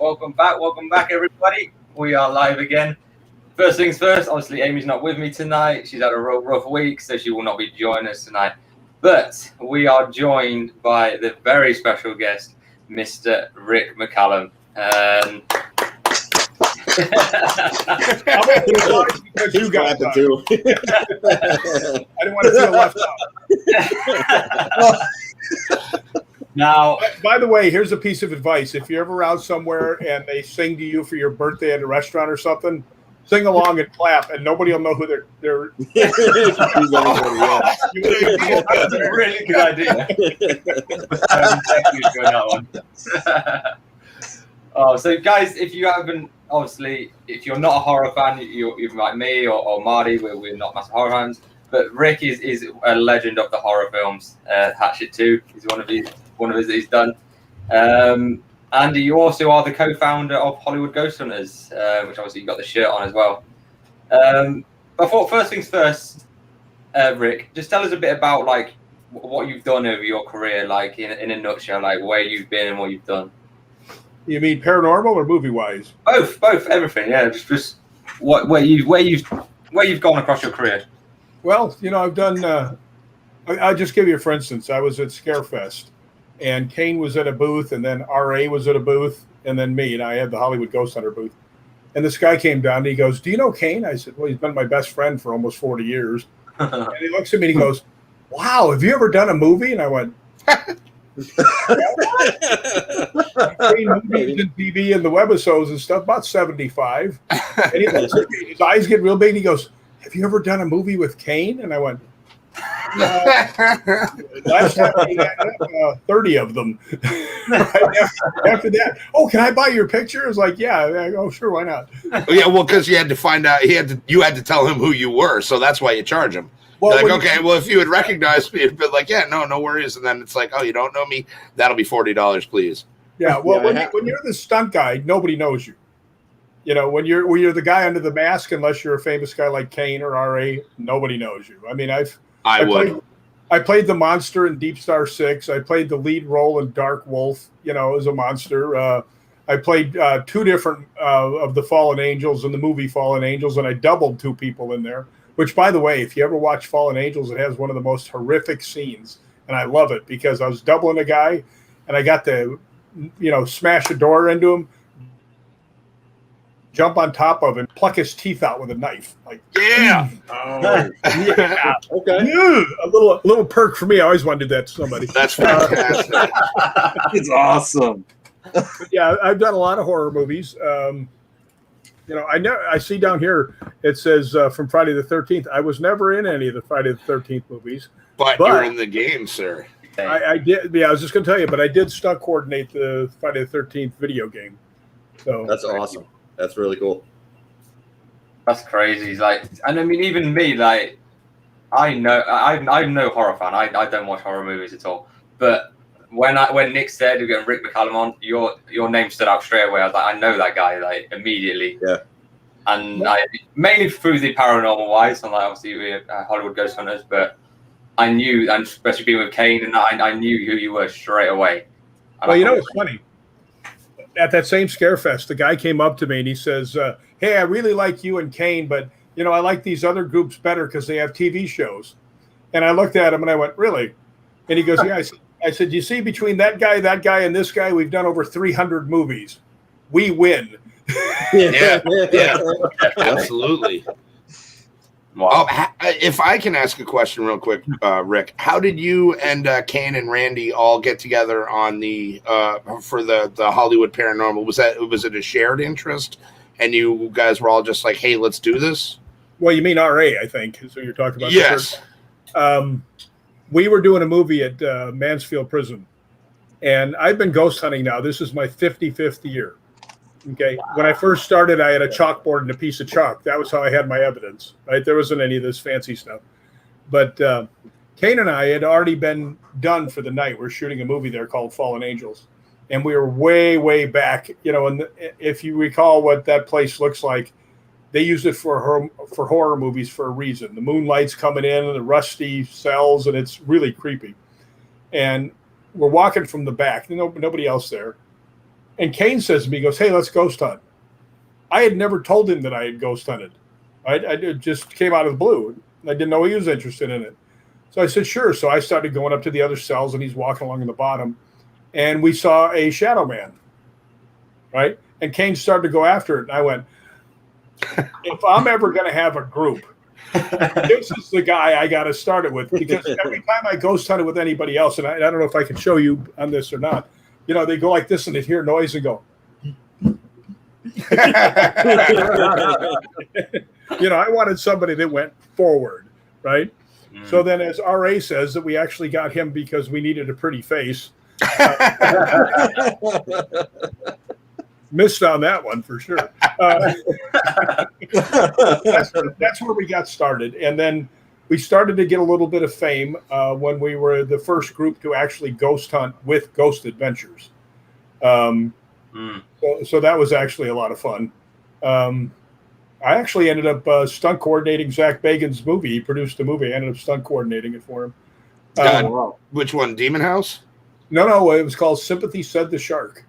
Welcome back, everybody. We are live again. First things first, obviously Amy's not with me tonight. She's had a rough week, so she will not be joining us tonight. But we are joined by the very special guest, Mr. Rick McCallum. You got the two. I didn't want to feel left out. Now, by the way, here's a piece of advice. If you're ever out somewhere and they sing to you for your birthday at a restaurant or something, sing along and clap, and nobody will know who they're. That's a really good idea. Thank you for that one. So guys, if you haven't, obviously, if you're not a horror fan, you're like me or Marty, we're not massive horror fans. But Rick is a legend of the horror films. Hatchet 2 is one of his that he's done. And you also are the co-founder of Hollywood Ghost Hunters, which obviously you got the shirt on as well. But I thought first things first, Rick, just tell us a bit about like what you've done over your career, like in a nutshell, like where you've been and what you've done. You mean paranormal or movie wise? Both, everything. Yeah, just where you've gone across your career. Well, I've done. I'll just give you, for instance, I was at Scarefest, and Kane was at a booth, and then RA was at a booth, and then me, and I had the Hollywood Ghost Hunter booth. And this guy came down, and he goes, "Do you know Kane?" I said, "Well, he's been my best friend for almost 40 years." And he looks at me and he goes, "Wow, have you ever done a movie?" And I went, movies and TV and the webisodes and stuff, about 75. And he looks at me, his eyes get real big, and he goes, "Have you ever done a movie with Kane?" And I went, last time we had 30 of them. Right after that, "Oh, can I buy your picture?" I was like, "Yeah." "Oh, sure, why not?" Yeah, well, because you had to find out, you had to tell him who you were, so that's why you charge him. Well, like, okay, well, if you had recognized me, it'd be like, "Yeah, no worries." And then it's like, "Oh, you don't know me? That'll be $40, please." Yeah, well, when you're the stunt guy, nobody knows you. When you're the guy under the mask, unless you're a famous guy like Kane or RA, nobody knows you. I mean, I played the monster in Deep Star 6. I played the lead role in Dark Wolf, as a monster. I played two different of the Fallen Angels in the movie Fallen Angels, and I doubled two people in there. Which, by the way, if you ever watch Fallen Angels, it has one of the most horrific scenes, and I love it because I was doubling a guy, and I got to, smash a door into him, jump on top of him, pluck his teeth out with a knife. Like, yeah. Oh, yeah. Okay. Yeah. A little perk for me. I always want to do that to somebody. That's fantastic. It's awesome. But yeah, I've done a lot of horror movies. I see down here it says from Friday the 13th. I was never in any of the Friday the 13th movies. But you're in the game, sir. I did. Yeah, I was just going to tell you, but I did stunt coordinate the Friday the 13th video game. So that's awesome. That's really cool. That's crazy. Like, and I mean, even me, like, I'm no horror fan. I don't watch horror movies at all. But when Nick said we're getting Rick McCallum on, your name stood out straight away. I was like, I know that guy, like, immediately. Yeah. And I mainly through the paranormal wise, and like obviously we're Hollywood Ghost Hunters, but I knew, and especially being with Kane, and I knew who you were straight away. And well, it's funny. At that same Scarefest, the guy came up to me and he says, "Hey, I really like you and Kane, but I like these other groups better because they have TV shows." And I looked at him and I went, "Really?" And he goes, "Yeah." I said, "You see, between that guy, and this guy, we've done over 300 movies. We win." Yeah, absolutely. Wow. If I can ask a question real quick, Rick, how did you and Kane and Randy all get together on the for the Hollywood Paranormal? Was it a shared interest, and you guys were all just like, "Hey, let's do this"? Well, you mean RA, I think, so you're talking about. Yes. We were doing a movie at Mansfield Prison, and I've been ghost hunting now. This is my 55th year. Okay. Wow. When I first started, I had a chalkboard and a piece of chalk. That was how I had my evidence, right? There wasn't any of this fancy stuff. But Kane and I had already been done for the night. We're shooting a movie there called Fallen Angels. And we were way, way back, and if you recall what that place looks like, they used it for horror movies for a reason. The moonlight's coming in and the rusty cells, and it's really creepy. And we're walking from the back, nobody else there. And Kane says to me, he goes, hey, let's ghost hunt. I had never told him that I had ghost hunted. It just came out of the blue. I didn't know he was interested in it. So I said, sure. So I started going up to the other cells, and he's walking along in the bottom. And we saw a shadow man, right? And Kane started to go after it. And I went, if I'm ever going to have a group, this is the guy I got to start it with. Because every time I ghost hunted with anybody else, and I don't know if I can show you on this or not, they go like this and they hear noise and go. I wanted somebody that went forward, right? So then, as RA says, that we actually got him because we needed a pretty face. Missed on that one for sure. That's where we got started, and then we started to get a little bit of fame when we were the first group to actually ghost hunt with Ghost Adventures. So that was actually a lot of fun. I actually ended up stunt coordinating Zach Bagan's movie. He produced a movie. I ended up stunt coordinating it for him. Which one? Demon House? No, it was called Sympathy Said the Shark.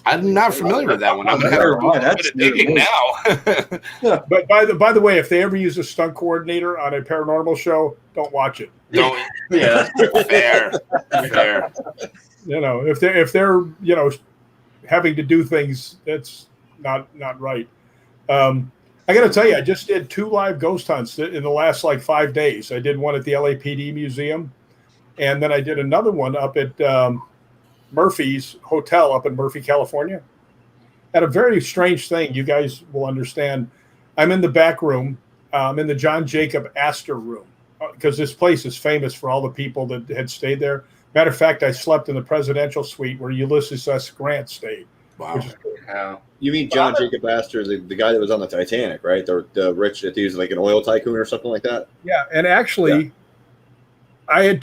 I'm not familiar with that one. I'm going to have to digging now. But by the way, if they ever use a stunt coordinator on a paranormal show, don't watch it. Don't. Yeah, fair. If they're having to do things, that's not right. I got to tell you, I just did 2 live ghost hunts in the last 5 days. I did one at the LAPD Museum, and then I did another one up at Murphy's Hotel up in Murphy, California. Had a very strange thing. You guys will understand. I'm in the back room. I'm in the John Jacob Astor room because this place is famous for all the people that had stayed there. Matter of fact, I slept in the presidential suite where Ulysses S. Grant stayed. Wow. You mean John Jacob Astor, the guy that was on the Titanic, right? The rich, he was like an oil tycoon or something like that? Yeah, and actually, I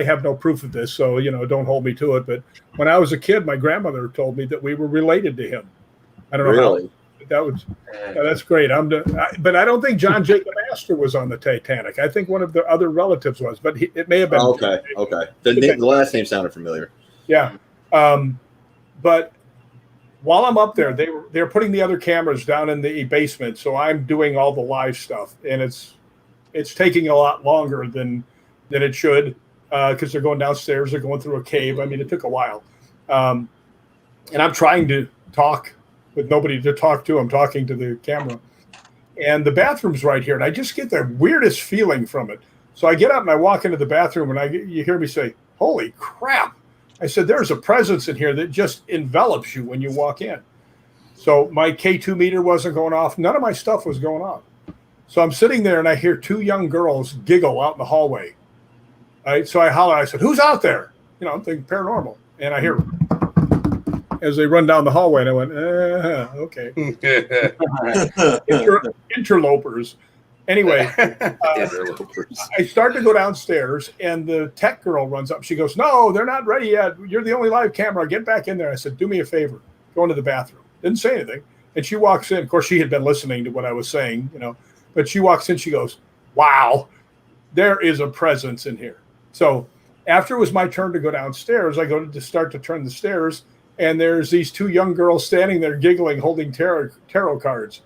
have no proof of this, so, don't hold me to it, but when I was a kid, my grandmother told me that we were related to him. I don't know how. That's great. But I don't think John Jacob Astor was on the Titanic. I think one of the other relatives was, but it may have been. Okay. The last name sounded familiar. Yeah. But while I'm up there, they're putting the other cameras down in the basement, so I'm doing all the live stuff, and it's taking a lot longer than it should because they're going downstairs, they're going through a cave. I mean, it took a while, and I'm trying to talk with nobody to talk to. I'm talking to the camera, and the bathroom's right here, and I just get the weirdest feeling from it. So I get up and I walk into the bathroom, and you hear me say, "Holy crap!" I said, there's a presence in here that just envelops you when you walk in. So my K2 meter wasn't going off. None of my stuff was going off. So I'm sitting there and I hear 2 young girls giggle out in the hallway. Right? So I holler, I said, who's out there? I'm thinking paranormal. And I hear as they run down the hallway, and I went, okay. Interlopers. Anyway, I start to go downstairs, and the tech girl runs up. She goes, no, they're not ready yet. You're the only live camera. Get back in there. I said, do me a favor. Go into the bathroom. Didn't say anything. And she walks in. Of course, she had been listening to what I was saying, But she walks in. She goes, wow, there is a presence in here. So after it was my turn to go downstairs, I go to start to turn the stairs, and there's these 2 young girls standing there giggling, holding tarot cards.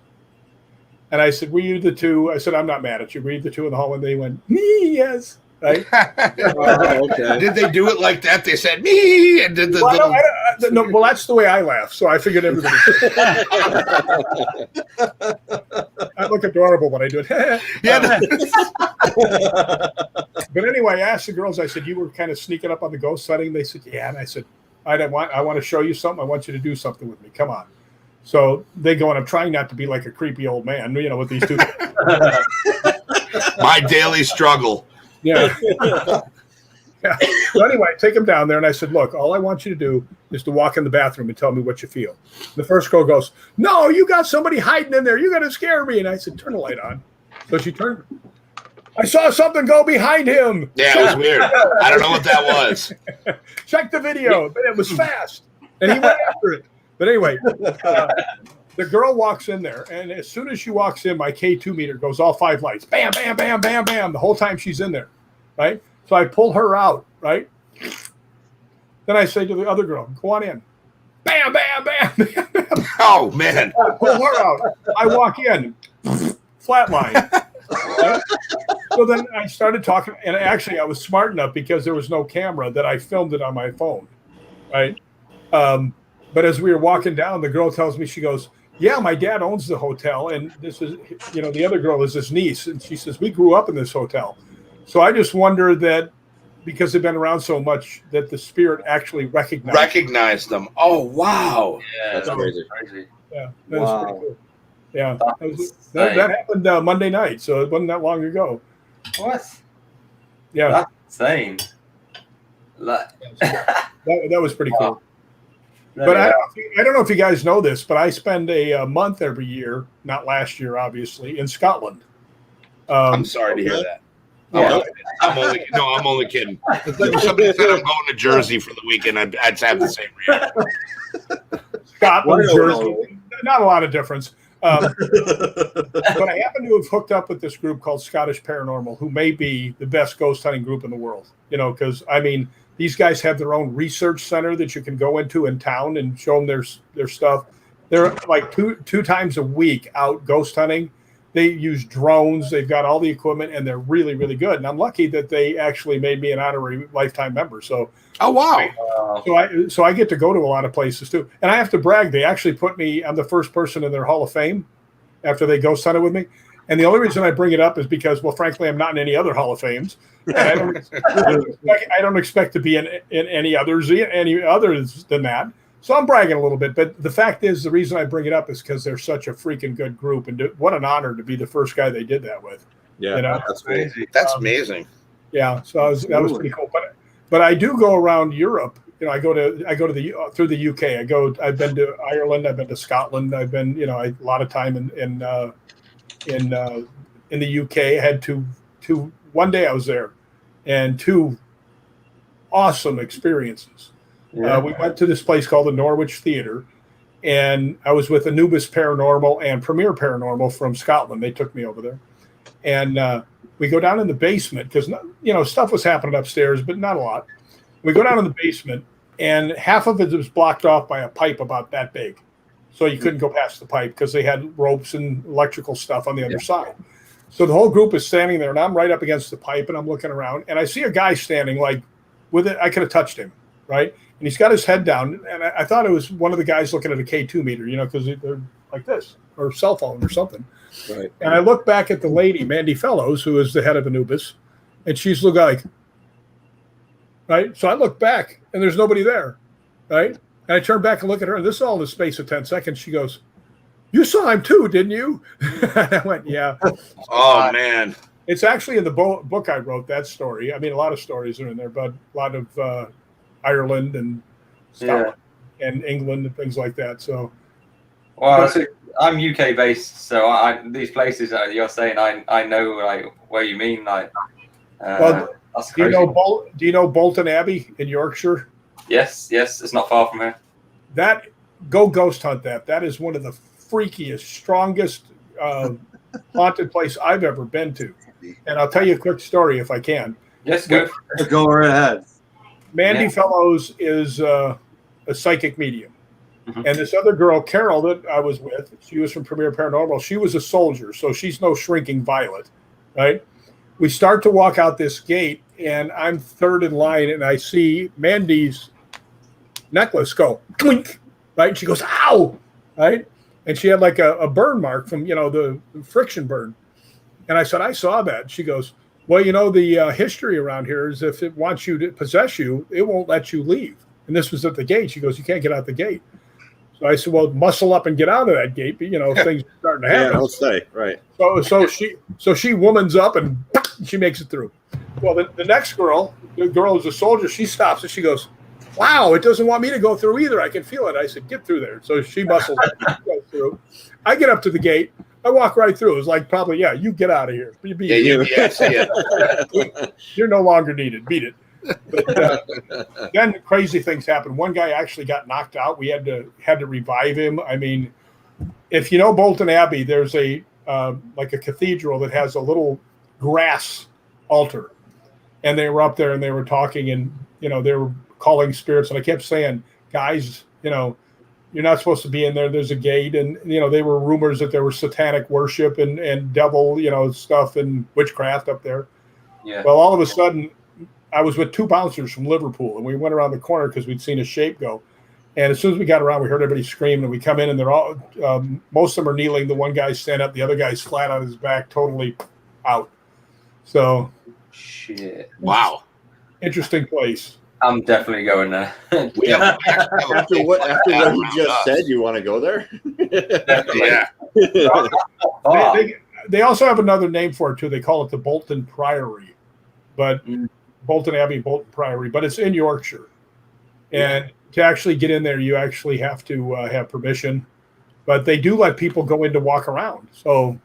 And I said, were you the 2? I said, I'm not mad at you. Were you the 2 in the hall? And they went, me, yes. Right? Okay. Did they do it like that? They said, me. And did the no, well, that's the way I laugh. So I figured everybody. I look adorable when I do it. Yeah. But anyway, I asked the girls, I said, you were kind of sneaking up on the ghost sighting? They said, yeah. And I said, I want to show you something. I want you to do something with me. Come on. So they go, and I'm trying not to be like a creepy old man, with these 2. My daily struggle. Yeah. So anyway, I take them down there, and I said, look, all I want you to do is to walk in the bathroom and tell me what you feel. The first girl goes, no, you got somebody hiding in there. You're going to scare me. And I said, turn the light on. So she turned. I saw something go behind him. Yeah, it was weird. I don't know what that was. Check the video. But it was fast. And he went after it. But anyway, the girl walks in there, and as soon as she walks in, my K2 meter goes all 5 lights. Bam, bam, bam, bam, bam, the whole time she's in there, right? So I pull her out, right? Then I say to the other girl, go on in. bam, bam, bam, bam, bam. Oh man! Pull her out. I walk in, flatline. So then I started talking, and actually I was smart enough because there was no camera that I filmed it on my phone, right? But as we were walking down, the girl tells me, she goes, "Yeah, my dad owns the hotel, and this is, the other girl is his niece," and she says, "We grew up in this hotel." So I just wonder that because they've been around so much that the spirit actually recognized them. Oh wow! Yeah, That's crazy. Yeah, that was pretty cool. Yeah, that happened Monday night, so it wasn't that long ago. What? Yeah, that's insane. that was pretty cool. But I don't know if you guys know this, but I spend a month every year, not last year, obviously, in Scotland. I'm sorry to hear that. Yeah. I'm only kidding. If somebody said I'm going to Jersey for the weekend, I'd have the same reaction. Scotland, Jersey, not a lot of difference. But I happen to have hooked up with this group called Scottish Paranormal, who may be the best ghost hunting group in the world. Because these guys have their own research center that you can go into in town and show them their stuff. They're like two times a week out ghost hunting. They use drones. They've got all the equipment, and they're really, really good. And I'm lucky that they actually made me an honorary lifetime member. So, oh wow! So I get to go to a lot of places too. And I have to brag. They actually put me. I'm the first person in their Hall of Fame after they ghost hunted with me. And the only reason I bring it up is because, well, frankly, I'm not in any other Hall of Fames. And I don't expect to be in any others than that. So I'm bragging a little bit, but the fact is, the reason I bring it up is because they're such a freaking good group, and what an honor to be the first guy they did that with. Yeah, that's crazy. That's amazing. Yeah, so that was pretty cool. But I do go around Europe. I go to through the UK. I've been to Ireland. I've been to Scotland. I've been a lot of time in the UK. I had two. One day I was there, and 2 awesome experiences. Yeah. We went to this place called the Norwich Theatre, and I was with Anubis Paranormal and Premier Paranormal from Scotland. They took me over there, and we go down in the basement because stuff was happening upstairs, but not a lot. We go down in the basement, and half of it was blocked off by a pipe about that big, so you couldn't go past the pipe because they had ropes and electrical stuff on the other side. So the whole group is standing there, and I'm right up against the pipe, and I'm looking around, and I see a guy standing with it. I could have touched him, right? And he's got his head down, and I thought it was one of the guys looking at a K2 meter, because they're like this, or cell phone or something. Right. And I look back at the lady, Mandy Fellows, who is the head of Anubis, and she's looking like, right? So I look back, and there's nobody there, right? And I turn back and look at her, and this is all in the space of 10 seconds. She goes, "You saw him too, didn't you?" And I went, "Yeah." Oh, man. It's actually in the book I wrote, that story. A lot of stories are in there, but a lot of Ireland and Scotland and England and things like that. So, well, I'm UK based, so these places that you're saying, I know where you mean. That's crazy. Do you know Bolton Abbey in Yorkshire? Yes, it's not far from here. Go ghost hunt that. That is one of the freakiest, strongest haunted place I've ever been to. And I'll tell you a quick story if I can. Yes, go right ahead. Mandy Fellows is a psychic medium. Mm-hmm. And this other girl, Carol, that I was with, she was from Premier Paranormal. She was a soldier, so she's no shrinking violet, right? We start to walk out this gate, and I'm third in line, and I see Mandy's necklace go, clink, right? She goes, "Ow!" Right? And she had like a burn mark from, the friction burn. And I said, "I saw that." She goes, "Well, the history around here is if it wants you to possess you, it won't let you leave." And this was at the gate. She goes, "You can't get out the gate." So I said, "Well, muscle up and get out of that gate." But, things are starting to happen. Yeah, don't stay. Right. So she womans up and she makes it through. Well, the next girl, the girl who's a soldier, she stops and she goes, "Wow, it doesn't want me to go through either. I can feel it." I said, "Get through there." So she muscles up, goes through. I get up to the gate. I walk right through. It was like, probably, you get out of here. You're no longer needed. Beat it. But, then crazy things happened. One guy actually got knocked out. We had to revive him. If you know Bolton Abbey, there's a cathedral that has a little grass altar, and they were up there and they were talking, and they were calling spirits, and I kept saying, "Guys, you're not supposed to be in there. There's a gate, and there were rumors that there was satanic worship and devil, stuff and witchcraft up there. Yeah. Well, all of a sudden, I was with two bouncers from Liverpool, and we went around the corner because we'd seen a shape go. And as soon as we got around, we heard everybody scream, and we come in, and they're all, most of them are kneeling. The one guy's stand up, the other guy's flat on his back, totally out. So, shit. Wow. Interesting place. I'm definitely going there. After what you just said, you want to go there? Definitely. Yeah. They also have another name for it too. They call it the Bolton Priory, but Bolton Abbey, Bolton Priory, but it's in Yorkshire. And to actually get in there, you actually have to have permission. But they do let people go in to walk around. So,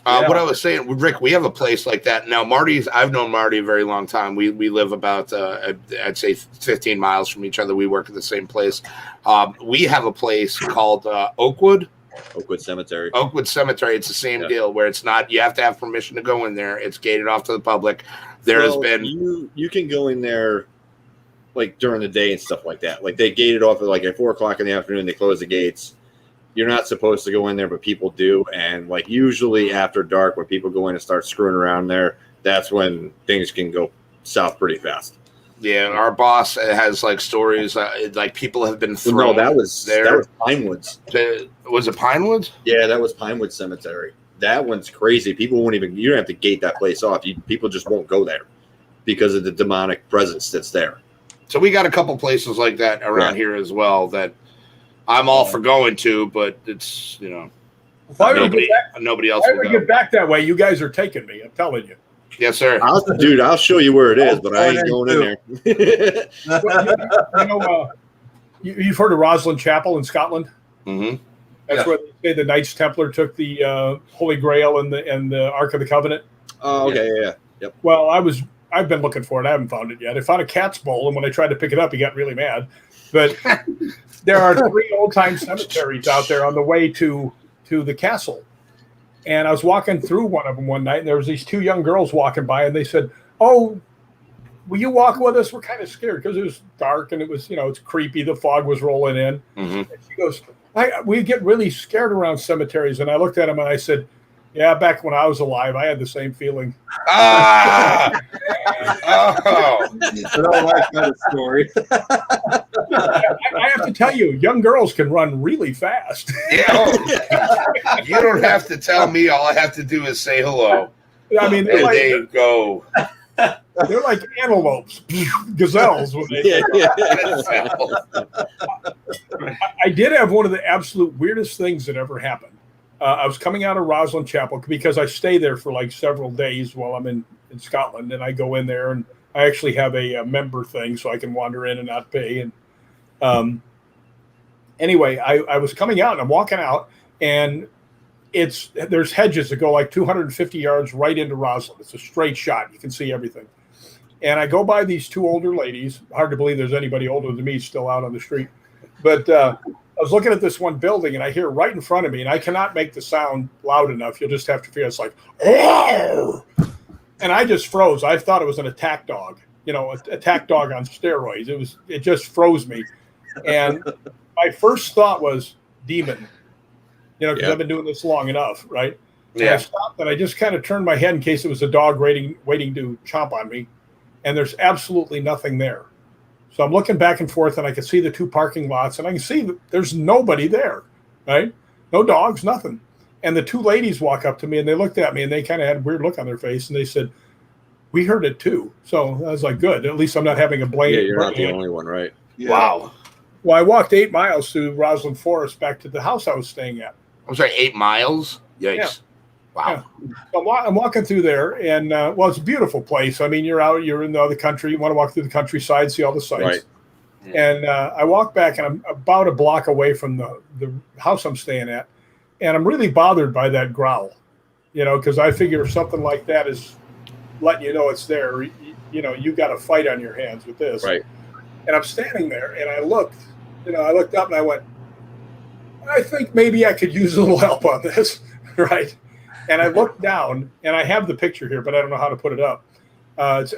what I was saying, Rick, we have a place like that now. I've known Marty a very long time. We live about I'd say 15 miles from each other. We work at the same place. We have a place called Oakwood Cemetery. Oakwood Cemetery. It's the same deal where it's not. You have to have permission to go in there. It's gated off to the public. Has been you can go in there like during the day and stuff like that. Like they gate it off at like at 4:00 in the afternoon. They close the gates. You're not supposed to go in there, but people do. And like usually after dark, when people go in and start screwing around there, that's when things can go south pretty fast. Yeah, our boss has like stories like people have been thrown. No, that was Pinewoods. Was it Pinewoods? Yeah, that was Pinewood Cemetery. That one's crazy. People won't even. You don't have to gate that place off. People just won't go there because of the demonic presence that's there. So we got a couple places like that around here as well that I'm all for going to, but it's if I nobody else will go. Get back that way, you guys are taking me. I'm telling you. Yes, sir. I'll show you where it is, but I ain't going in there. You've heard of Roslyn Chapel in Scotland? Mm-hmm. That's where they say the Knights Templar took the Holy Grail and the Ark of the Covenant. Oh, okay, yeah. Yep. Well, I've been looking for it. I haven't found it yet. I found a cat's bowl, and when I tried to pick it up, he got really mad. But there are 3 old-time cemeteries out there on the way to the castle. And I was walking through one of them one night, and there was these 2 young girls walking by, and they said, "Oh, will you walk with us? We're kind of scared because it was dark and it was, it's creepy. The fog was rolling in." Mm-hmm. And she goes, "We get really scared around cemeteries." And I looked at him and I said, "Yeah, back when I was alive, I had the same feeling." Oh, I don't like that story. I have to tell you, young girls can run really fast. yeah. You don't have to tell me. All I have to do is say hello. I mean, they go. They're like antelopes, gazelles. When they I did have one of the absolute weirdest things that ever happened. I was coming out of Roslyn Chapel because I stay there for like several days while I'm in Scotland, and I go in there and I actually have a member thing so I can wander in and not pay. And anyway, I was coming out and I'm walking out, and there's hedges that go like 250 yards right into Roslyn. It's a straight shot. You can see everything. And I go by these 2 older ladies. Hard to believe there's anybody older than me still out on the street. But I was looking at this one building, and I hear right in front of me, and I cannot make the sound loud enough. You'll just have to feel it's like, "Oh!" And I just froze. I thought it was an attack dog, attack dog on steroids. It just froze me. And my first thought was demon, because I've been doing this long enough, right? Yeah. And I stopped, and I just kind of turned my head in case it was a dog waiting to chomp on me. And there's absolutely nothing there. So I'm looking back and forth, and I can see the 2 parking lots, and I can see that there's nobody there, right? No dogs, nothing. And the 2 ladies walk up to me, and they looked at me, and they kind of had a weird look on their face, and they said, "We heard it too." So I was like, good. At least I'm not having a blame. Yeah, you're not the only one, right? Yeah. Wow. Well, I walked 8 miles through Roslyn Forest back to the house I was staying at. I'm sorry, 8 miles? Yikes. Yeah. Wow. Yeah. So I'm walking through there, and it's a beautiful place. I mean, you're in the other country. You want to walk through the countryside, see all the sights. Right. Yeah. And I walk back, and I'm about a block away from the house I'm staying at, and I'm really bothered by that growl, because I figure if something like that is letting you know it's there, you got a fight on your hands with this. Right. And I'm standing there, and I looked up, and I went, I think maybe I could use a little help on this, right? And I looked down, and I have the picture here, but I don't know how to put it up. It's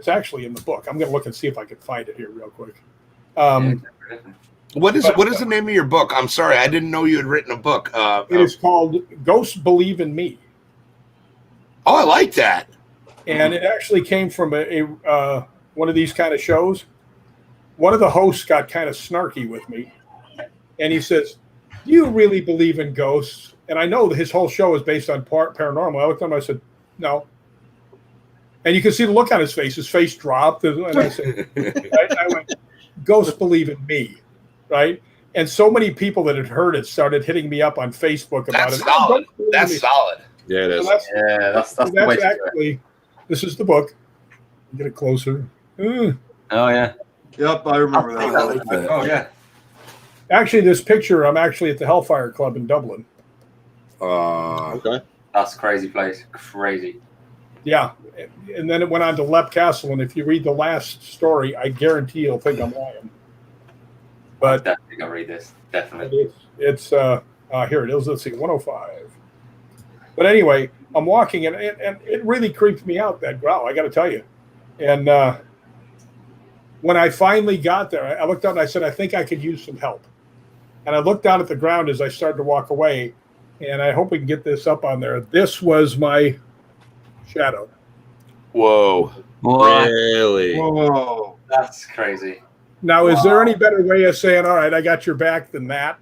actually in the book. I'm going to look and see if I can find it here real quick. What is the name of your book? I'm sorry, I didn't know you had written a book. It is called Ghosts Believe in Me. Oh, I like that. And it actually came from a one of these kind of shows. One of the hosts got kind of snarky with me, and he says, "Do you really believe in ghosts?" And I know that his whole show is based on paranormal. I looked at him, I said, "No." And you can see the look on his face. His face dropped, and I said, I went, "Ghosts believe in me." Right, and so many people that had heard it started hitting me up on Facebook about That's it. solid. That's solid. Yeah, it is. That's the way to actually. This is the book. Get it closer. Oh yeah. Yep, I remember that. Oh yeah. Actually, this picture, I'm actually at the Hellfire Club in Dublin. Okay. That's a crazy place. Crazy. Yeah, and then it went on to Leap Castle, and if you read the last story, I guarantee you'll think I'm lying. But definitely gonna read this. Definitely. It's here it is. Let's see, 105. But anyway, I'm walking, and it really creeped me out, that growl, I got to tell you. And when I finally got there, I looked out and I said, I think I could use some help. And I looked down at the ground as I started to walk away, and I hope we can get this up on there. This was my shadow. Whoa. Really? Whoa. That's crazy. Now, is there any better way of saying, all right, I got your back than that?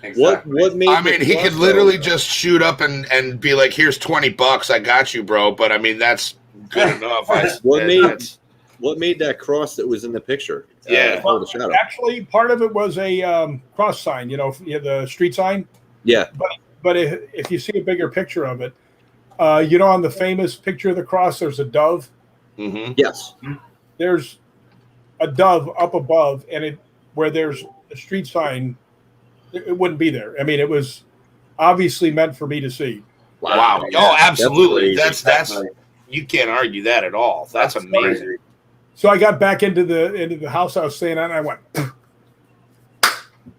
Exactly. What made? I mean, he could literally just shoot up and be like, "Here's $20, I got you, bro." But I mean, that's good enough. What made that cross that was in the picture? Yeah. The shadow. Actually, part of it was a cross sign, the street sign. Yeah. But if you see a bigger picture of it, on the famous picture of the cross, there's a dove. Mm-hmm. Yes. There's a dove up above, and where there's a street sign, it wouldn't be there. I mean, it was obviously meant for me to see. Wow. Oh, absolutely. That's That's you can't argue that at all. That's amazing. So I got back into the house I was staying at, and I went,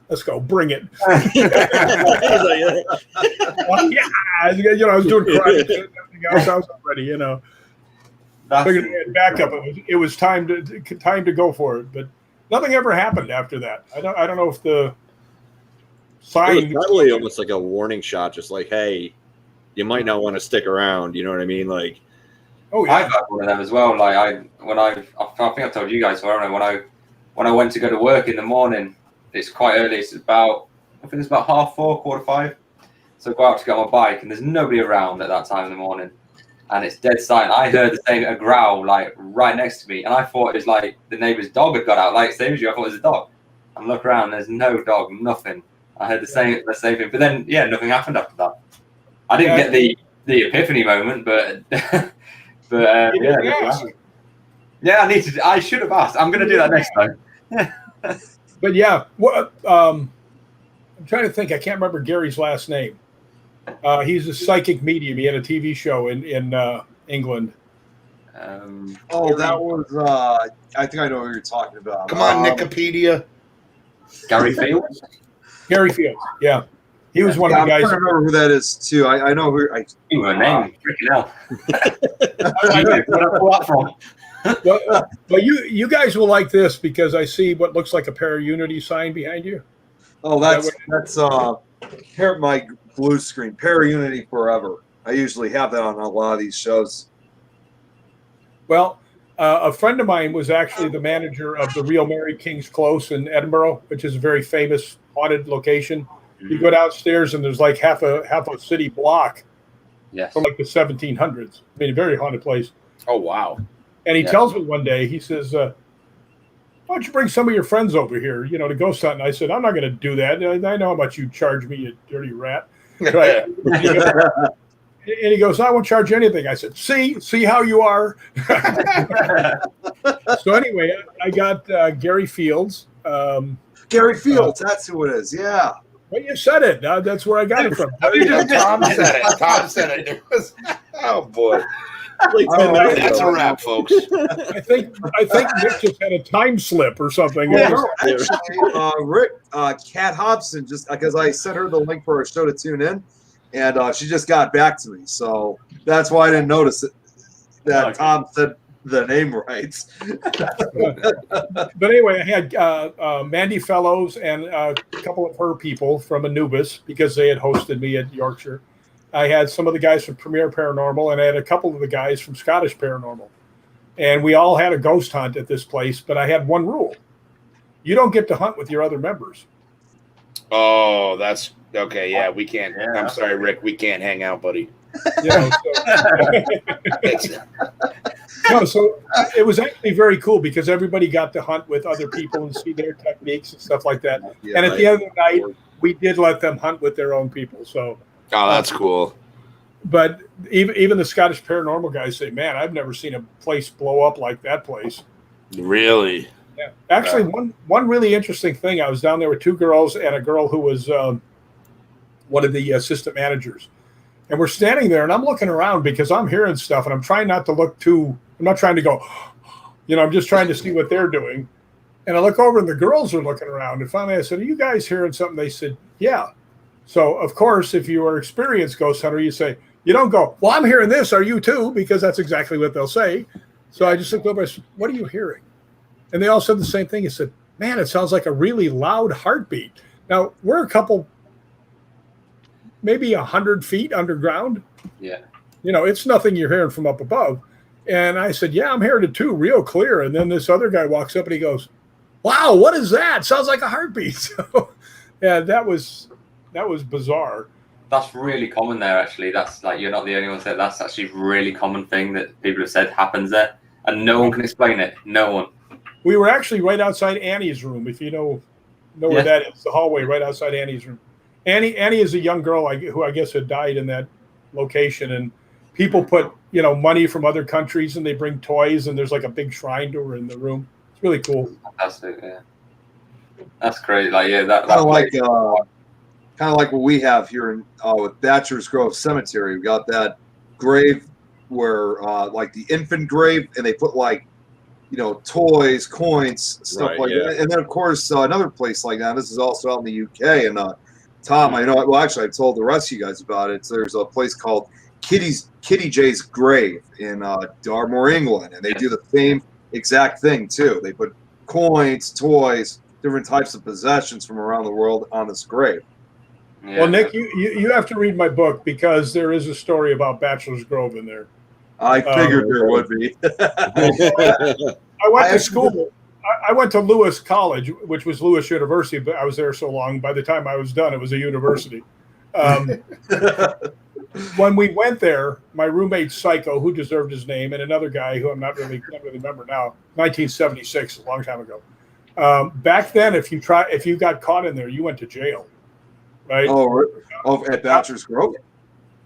let's go, bring it. Yeah, I was doing crime and everything else. I was ready, Figured I had backup. It was time to go for it, but nothing ever happened after that. I don't know if the sign. It was probably almost like a warning shot, just like, hey, you might not want to stick around. You know what I mean? Like, oh yeah, I've had one of them as well. Like I think I've told you guys. So I don't know when I went to go to work in the morning. It's quite early. It's about 4:30, 4:45. So I go out to get on my bike, and there's nobody around at that time in the morning. And it's dead silent. I heard a growl like right next to me, and I thought it was like the neighbour's dog had got out. Like same as you, I thought it was a dog. I look around, there's no dog, nothing. I heard the same thing, but then nothing happened after that. I didn't get the epiphany moment, but I should have asked. I'm going to do that next time. But yeah, I'm trying to think. I can't remember Gary's last name. He's a psychic medium. He had a TV show in England. That was I think I know what you're talking about. Come on, Wikipedia. Gary Fields. Gary Fields. Yeah, he was one of the guys. I don't remember who that is too. I know who. Your name, freaking hell. Where I pull that from? But you guys will like this because I see what looks like a Para-Unity sign behind you. Oh, that's my blue screen. Para-Unity forever. I usually have that on a lot of these shows. Well, a friend of mine was actually the manager of the Real Mary King's Close in Edinburgh, which is a very famous haunted location. You go downstairs and there's like half a city block from like the 1700s. I mean, a very haunted place. Oh, wow. And he tells me one day, he says, why don't you bring some of your friends over here, to go hunting? I said, I'm not going to do that. I know how much you charge me, you dirty rat. Right? And he goes, I won't charge you anything. I said, see how you are. So anyway, I got Gary Fields. Gary Fields, that's who it is. Yeah. Well, you said it. That's where I got it from. Tom said it. Tom said it. Oh boy. That's a wrap, folks. I think Nick just had a time slip or something. Well, no, actually, Rick, Kat Hobson, just because I sent her the link for our show to tune in, and she just got back to me, so that's why I didn't notice it. That Tom said the name right. But anyway, I had Mandy Fellows and a couple of her people from Anubis because they had hosted me at Yorkshire. I had some of the guys from Premier Paranormal, and I had a couple of the guys from Scottish Paranormal. And we all had a ghost hunt at this place, but I had one rule. You don't get to hunt with your other members. Oh, that's okay. Yeah, we can't. Yeah. I'm sorry, Rick. We can't hang out, buddy. You know, so it was actually very cool because everybody got to hunt with other people and see their techniques and stuff like that. Yeah, and at the end of the night, we did let them hunt with their own people. So, that's cool. But even the Scottish Paranormal guys say, "Man, I've never seen a place blow up like that place." Really? Yeah. Actually, one really interesting thing. I was down there with two girls and a girl who was one of the assistant managers, and we're standing there, and I'm looking around because I'm hearing stuff, and I'm trying not to look too. I'm not trying to go, I'm just trying to see what they're doing. And I look over, and the girls are looking around. And finally, I said, "Are you guys hearing something?" They said, "Yeah." So, of course, if you are an experienced ghost hunter, you say. You don't go, "Well, I'm hearing this. Are you too?" Because that's exactly what they'll say. So I just looked over and said, "What are you hearing?" And they all said the same thing. He said, "Man, it sounds like a really loud heartbeat." Now, we're a couple, maybe 100 feet underground. Yeah. It's nothing you're hearing from up above. And I said, "Yeah, I'm hearing it too, real clear." And then this other guy walks up and he goes, "Wow, what is that? Sounds like a heartbeat." So, yeah, that was bizarre. That's really common there, actually. That's like, you're not the only one that that's actually a really common thing that people have said happens there. And no one can explain it. No one. We were actually right outside Annie's room, if you know where that is, the hallway right outside Annie's room. Annie is a young girl who I guess had died in that location. And people put, money from other countries and they bring toys and there's like a big shrine to her in the room. It's really cool. Fantastic, yeah. That's great. Like, yeah, that kind of like what we have here in with Bachelor's Grove Cemetery. We got that grave where like the infant grave, and they put like toys, coins, stuff that. And then of course another place like that. This is also out in the UK. And Tom, I know. Well, actually, I told the rest of you guys about it. So there's a place called Kitty J's Grave in Dartmoor, England, and they do the same exact thing too. They put coins, toys, different types of possessions from around the world on this grave. Yeah. Well, Nick, you have to read my book because there is a story about Bachelor's Grove in there. I figured there would be. I went to school. I went to Lewis College, which was Lewis University, but I was there so long. By the time I was done, it was a university. When we went there, my roommate Psycho, who deserved his name, and another guy who I'm not really remember now, 1976, a long time ago. Back then, if you got caught in there, you went to jail. Right? Oh, at Bachelor's Grove?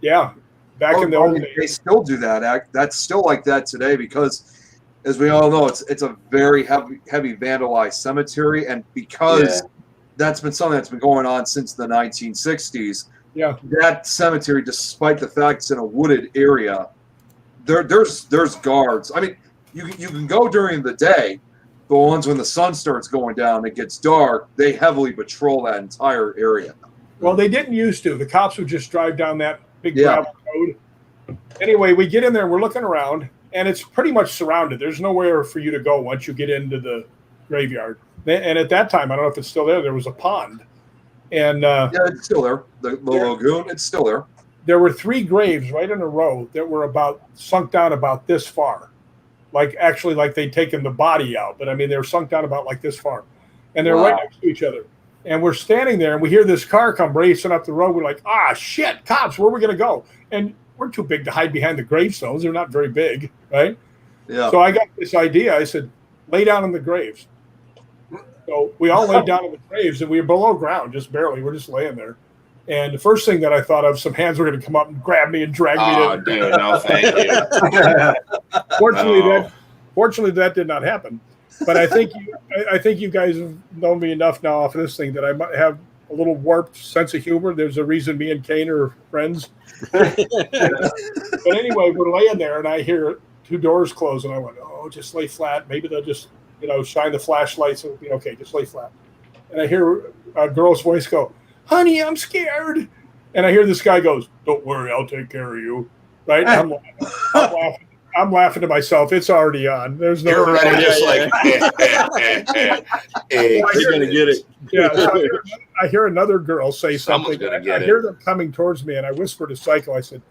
Yeah. Back in the old days. They still do that. That's still like that today because, as we all know, it's a very heavy vandalized cemetery. And because that's been something that's been going on since the 1960s, that cemetery, despite the fact it's in a wooded area, there's guards. I mean, you can go during the day, but once when the sun starts going down, it gets dark, they heavily patrol that entire area. Well, they didn't used to. The cops would just drive down that big gravel road. Anyway, we get in there, we're looking around, and it's pretty much surrounded. There's nowhere for you to go once you get into the graveyard. And at that time, I don't know if it's still there was a pond. And it's still there. The lagoon, it's still there. There were 3 graves right in a row that were sunk down about this far. Like they'd taken the body out, but I mean, they were sunk down about like this far. And they're right next to each other. And we're standing there, and we hear this car come racing up the road. We're like, shit, cops, where are we going to go? And we're too big to hide behind the gravestones. They're not very big, right? Yeah. So I got this idea. I said, lay down in the graves. So we all laid down in the graves, and we were below ground, just barely. We're just laying there. And the first thing that I thought of, some hands were going to come up and grab me and drag me. Oh, dude, no, thank you. Fortunately, that did not happen. But I think you guys have known me enough now off of this thing that I might have a little warped sense of humor. There's a reason me and Kane are friends. But anyway, we're laying there, and I hear 2 doors close, and I went, just lay flat. Maybe they'll just, shine the flashlights. It'll be okay. Just lay flat. And I hear a girl's voice go, "Honey, I'm scared." And I hear this guy goes, "Don't worry, I'll take care of you." Right? I'm laughing. I'm laughing to myself. It's already on. There's no. You're already just You're gonna get it. Yeah. So I hear another girl say Someone's something. gonna get I hear them coming towards me, and I whisper to Psycho. I said,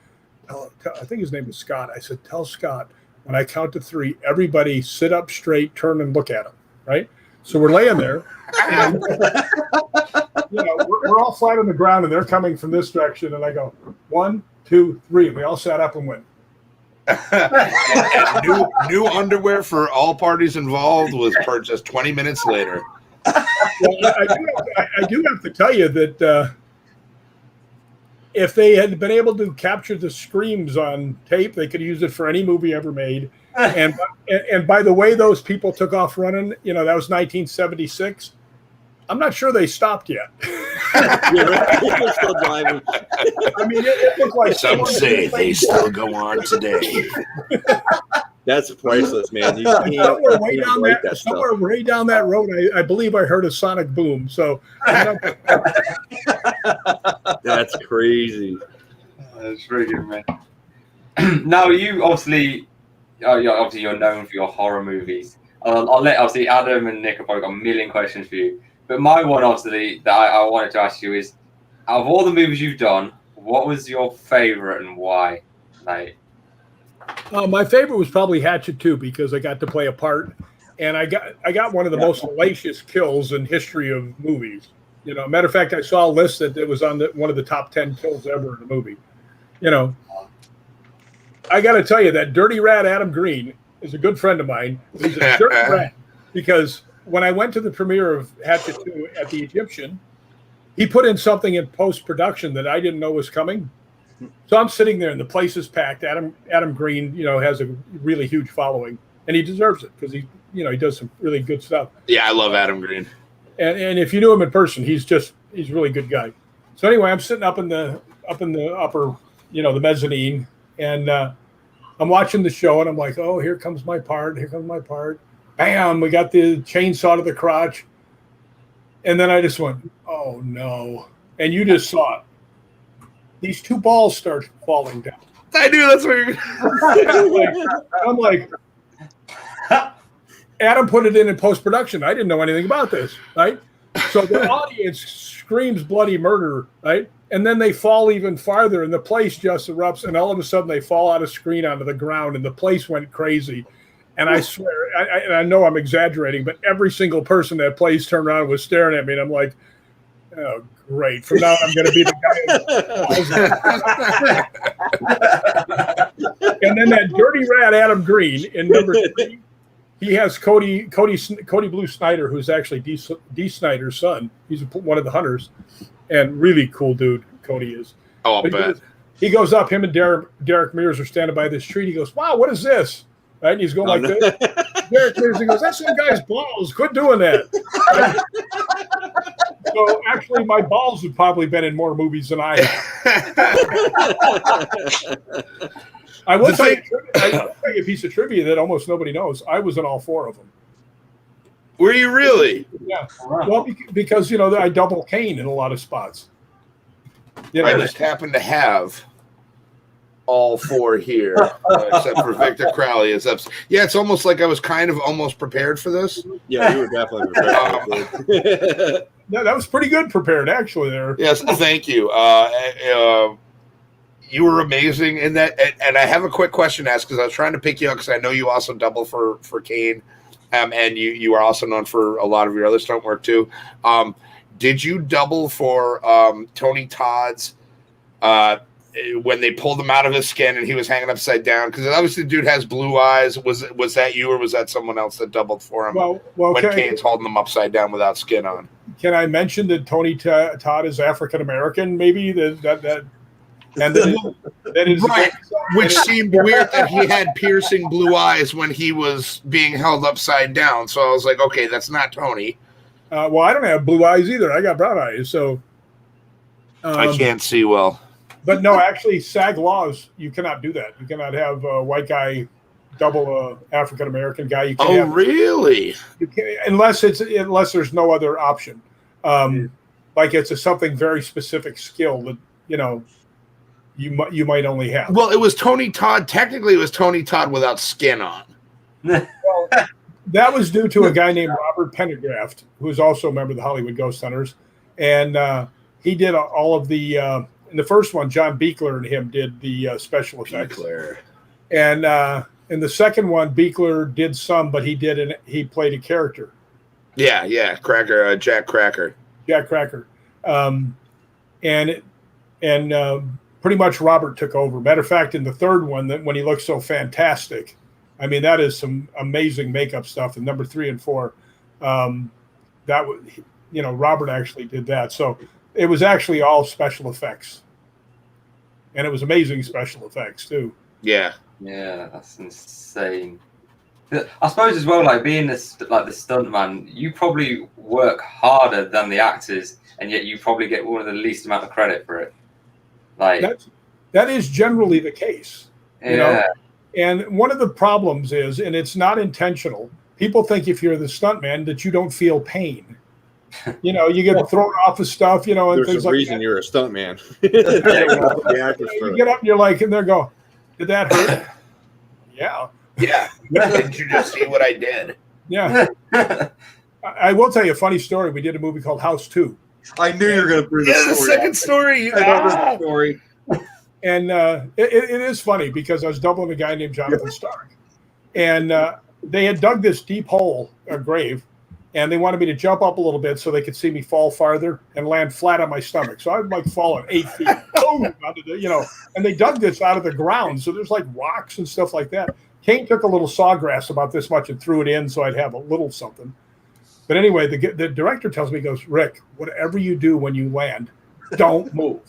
I think his name is Scott. I said, tell Scott when I count to 3, everybody sit up straight, turn and look at him. Right. So we're laying there. And, we're all flat on the ground, and they're coming from this direction. And I go 1, 2, 3. And we all sat up and went. And new underwear for all parties involved was purchased 20 minutes later. Well, I do have to tell you that if they had been able to capture the screams on tape, they could use it for any movie ever made. And by the way those people took off running, that was 1976. I'm not sure they stopped yet. Still driving. I mean, it looked like Some say they still go on today. That's priceless, man. You somewhere way can't down break that stuff. somewhere way down that road, I believe I heard a sonic boom. So That's crazy. That's very good, man. Now, you obviously, you're known for your horror movies. I'll let obviously Adam and Nick have probably got a million questions for you. But my one, obviously, that I wanted to ask you is, out of all the movies you've done, what was your favorite and why? Like, my favorite was probably Hatchet 2 because I got to play a part, and I got one of the most hellacious kills in history of movies. Matter of fact, I saw a list that it was on one of the top 10 kills ever in a movie. I got to tell you that dirty rat Adam Green is a good friend of mine. He's a dirty rat because when I went to the premiere of Hatchet 2 at the Egyptian, he put in something in post-production that I didn't know was coming. So I'm sitting there and the place is packed. Adam Green, has a really huge following, and he deserves it because he does some really good stuff. Yeah, I love Adam Green. And if you knew him in person, he's a really good guy. So anyway, I'm sitting up in the upper, the mezzanine, and I'm watching the show, and I'm like, oh, here comes my part. Here comes my part. Bam! We got the chainsaw to the crotch, and then I just went, oh no! And you just saw it. These 2 balls start falling down. I knew that's what you're. I'm like, Adam put it in post-production. I didn't know anything about this, right? So the audience screams bloody murder, right? And then they fall even farther, and the place just erupts, and all of a sudden they fall out of screen onto the ground, and the place went crazy. And I swear, I know I'm exaggerating, but every single person that place turned around and was staring at me, and I'm like, oh, great. From now on, I'm going to be the guy. And then that dirty rat Adam Green in number 3, he has Cody Blue Snyder, who's actually D. Snyder's son. He's one of the hunters, and really cool dude, Cody is. Oh, I'll bet. He goes up, him and Derek Mears are standing by this tree. He goes, wow, what is this? Right? And he's going like this. Derek Mears, he goes, that's some guy's balls. Quit doing that. Right? So actually, my balls have probably been in more movies than I have. I will tell you a piece of trivia that almost nobody knows. I was in all 4 of them. Were you really? Yeah. Well, because I double cane in a lot of spots. I just happen to have all 4 here, except for Victor Crowley. It's almost like I was kind of almost prepared for this. Yeah, you were definitely prepared. No, that was pretty good prepared, actually. There. Yes, thank you. You were amazing in that. And I have a quick question to ask because I was trying to pick you up because I know you also double for Kane, and you are also known for a lot of your other stunt work too. Did you double for Tony Todd's when they pulled him out of his skin and he was hanging upside down? Because obviously the dude has blue eyes. Was that you or was that someone else that doubled for him when Kane's holding him upside down without skin on? Can I mention that Tony Todd is African American? Maybe that is right. Which seemed weird that he had piercing blue eyes when he was being held upside down. So I was like, okay, that's not Tony. Well, I don't have blue eyes either. I got brown eyes, so I can't see well. But no, actually, SAG laws, you cannot do that. You cannot have a white guy double a African American guy. You can't really? You can't, unless there's no other option. Like it's something very specific skill that you might only have. Well, it was Tony Todd. Technically, it was Tony Todd without skin on. Well, that was due to a guy named Robert Pendergraft, who is also a member of the Hollywood Ghost Hunters, and he did all of the. In the first one, John Beekler and him did the special effects. Beekler. And in the second one, Beekler did some, but he played a character. Yeah, Cracker, Jack Cracker. Jack Cracker, and pretty much Robert took over. Matter of fact, in the third one, that when he looked so fantastic, I mean, that is some amazing makeup stuff. And number 3 and 4, that was, Robert actually did that. So it was actually all special effects, and it was amazing special effects too. Yeah, that's insane. I suppose as well, like being the stuntman, you probably work harder than the actors, and yet you probably get one of the least amount of credit for it. Like that is generally the case. Yeah. And one of the problems is, and it's not intentional, people think if you're the stuntman that you don't feel pain. You get thrown off of stuff, and There's things a like reason that. you're a stuntman. You get up and you're like, and they go, "Did that hurt?" Yeah. Did you just see what I did? Yeah. I will tell you a funny story. We did a movie called House 2. I knew you were going to bring this The story. second story. I know this story. And it is funny because I was doubling a guy named Jonathan Stark. And they had dug this deep hole, a grave, and they wanted me to jump up a little bit so they could see me fall farther and land flat on my stomach. So I'd like fallen 8 feet, boom, onto the, and they dug this out of the ground. So there's like rocks and stuff like that. Kane took a little sawgrass about this much and threw it in so I'd have a little something. But anyway, the director tells me, he goes, "Rick, whatever you do when you land, don't move."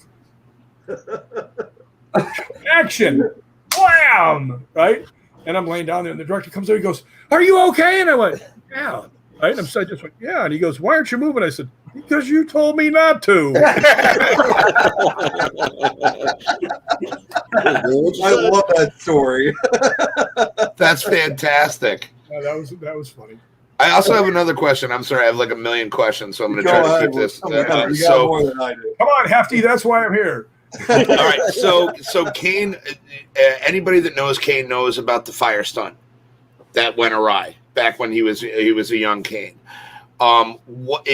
Action! Wham! Right? And I'm laying down there, and the director comes over, he goes, "Are you okay?" And I went, "Yeah." Right? And I just went, "Yeah." And he goes, "Why aren't you moving?" I said, "Because you told me not to." I love that story. That's fantastic. Yeah, that was funny. I also have another question. I'm sorry, I have like a million questions, so I'm going to try to keep this. You got more than I do. Come on, Hefty, that's why I'm here. All right, so Kane, anybody that knows Kane knows about the fire stunt that went awry back when he was a young Kane. What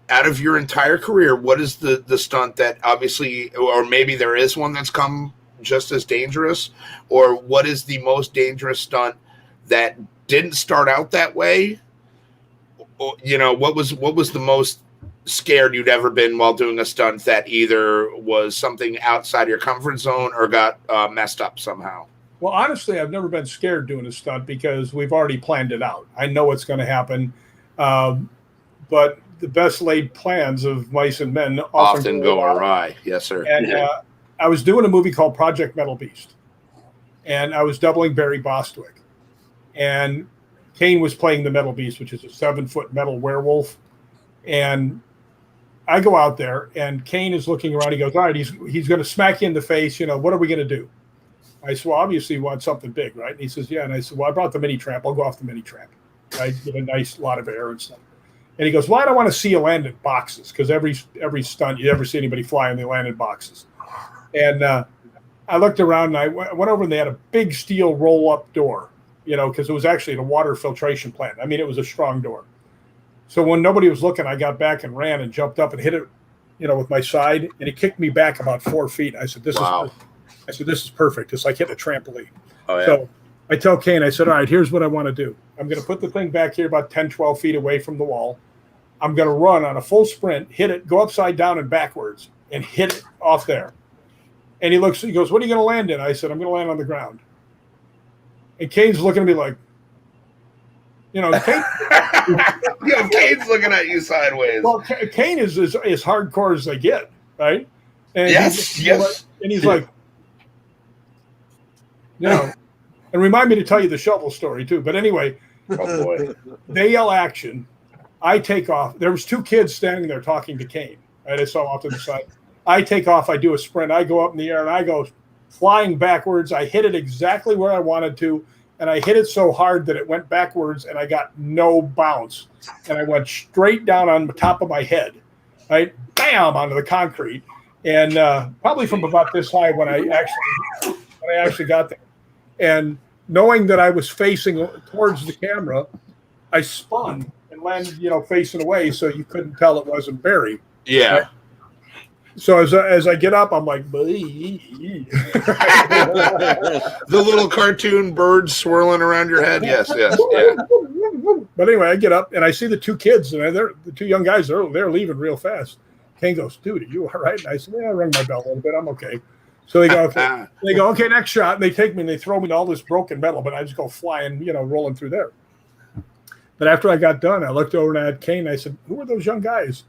out of your entire career, what is the stunt that obviously, or maybe there is one that's come just as dangerous, or what is the most dangerous stunt that didn't start out that way? Or, what was the most scared you'd ever been while doing a stunt that either was something outside your comfort zone or got messed up somehow? Well, honestly, I've never been scared doing a stunt because we've already planned it out. I know what's going to happen. But the best laid plans of mice and men often go awry. Yes, sir. And I was doing a movie called Project Metal Beast, and I was doubling Barry Bostwick. And Kane was playing the Metal Beast, which is a 7-foot metal werewolf. And I go out there, and Kane is looking around. He goes, "All right, he's going to smack you in the face. What are we going to do?" I said, "Well, obviously you want something big, right?" And he says, "Yeah." And I said, "Well, I brought the mini tramp. I'll go off the mini tramp. Right? Get a nice lot of air and stuff." And he goes, "Well, I don't want to see you land in boxes because every stunt you ever see anybody fly and they land in boxes." And I looked around, and I went over, and they had a big steel roll-up door, because it was actually a water filtration plant. I mean, it was a strong door. So when nobody was looking, I got back and ran and jumped up and hit it, with my side, and he kicked me back about 4 feet. I said, "This is perfect. It's like hitting a trampoline." Oh, yeah. So I tell Kane, I said, "All right, here's what I want to do. I'm going to put the thing back here about 10, 12 feet away from the wall. I'm going to run on a full sprint, hit it, go upside down and backwards, and hit it off there." And he goes, "What are you going to land in?" I said, "I'm going to land on the ground." And Kane's looking at me like, Kane. Kane's looking at you sideways. Well, Kane is as hardcore as they get, right? And yes. And he's like, and remind me to tell you the shovel story too. But anyway, oh boy, they yell action. I take off. There was 2 kids standing there talking to Kane. Right? I saw off to the side. I take off. I do a sprint. I go up in the air and I go flying backwards. I hit it exactly where I wanted to. And I hit it so hard that it went backwards and I got no bounce. And I went straight down on the top of my head, right? Bam, onto the concrete. and probably from about this high when I actually got there. And knowing that I was facing towards the camera, I spun and landed, facing away, so you couldn't tell it wasn't Barry. Yeah. Right? So as I get up, I'm like, the little cartoon birds swirling around your head. Yes. Yeah. But anyway, I get up and I see the two kids, and they're the two young guys. They're leaving real fast. Kane goes, "Dude, are you all right?" And I said, "Yeah, I rang my bell a little bit. I'm okay." So they go, "Okay." They go, "Okay, next shot." And they take me and they throw me to all this broken metal, but I just go flying, rolling through there. But after I got done, I looked over and I had Kane. And I said, "Who are those young guys?"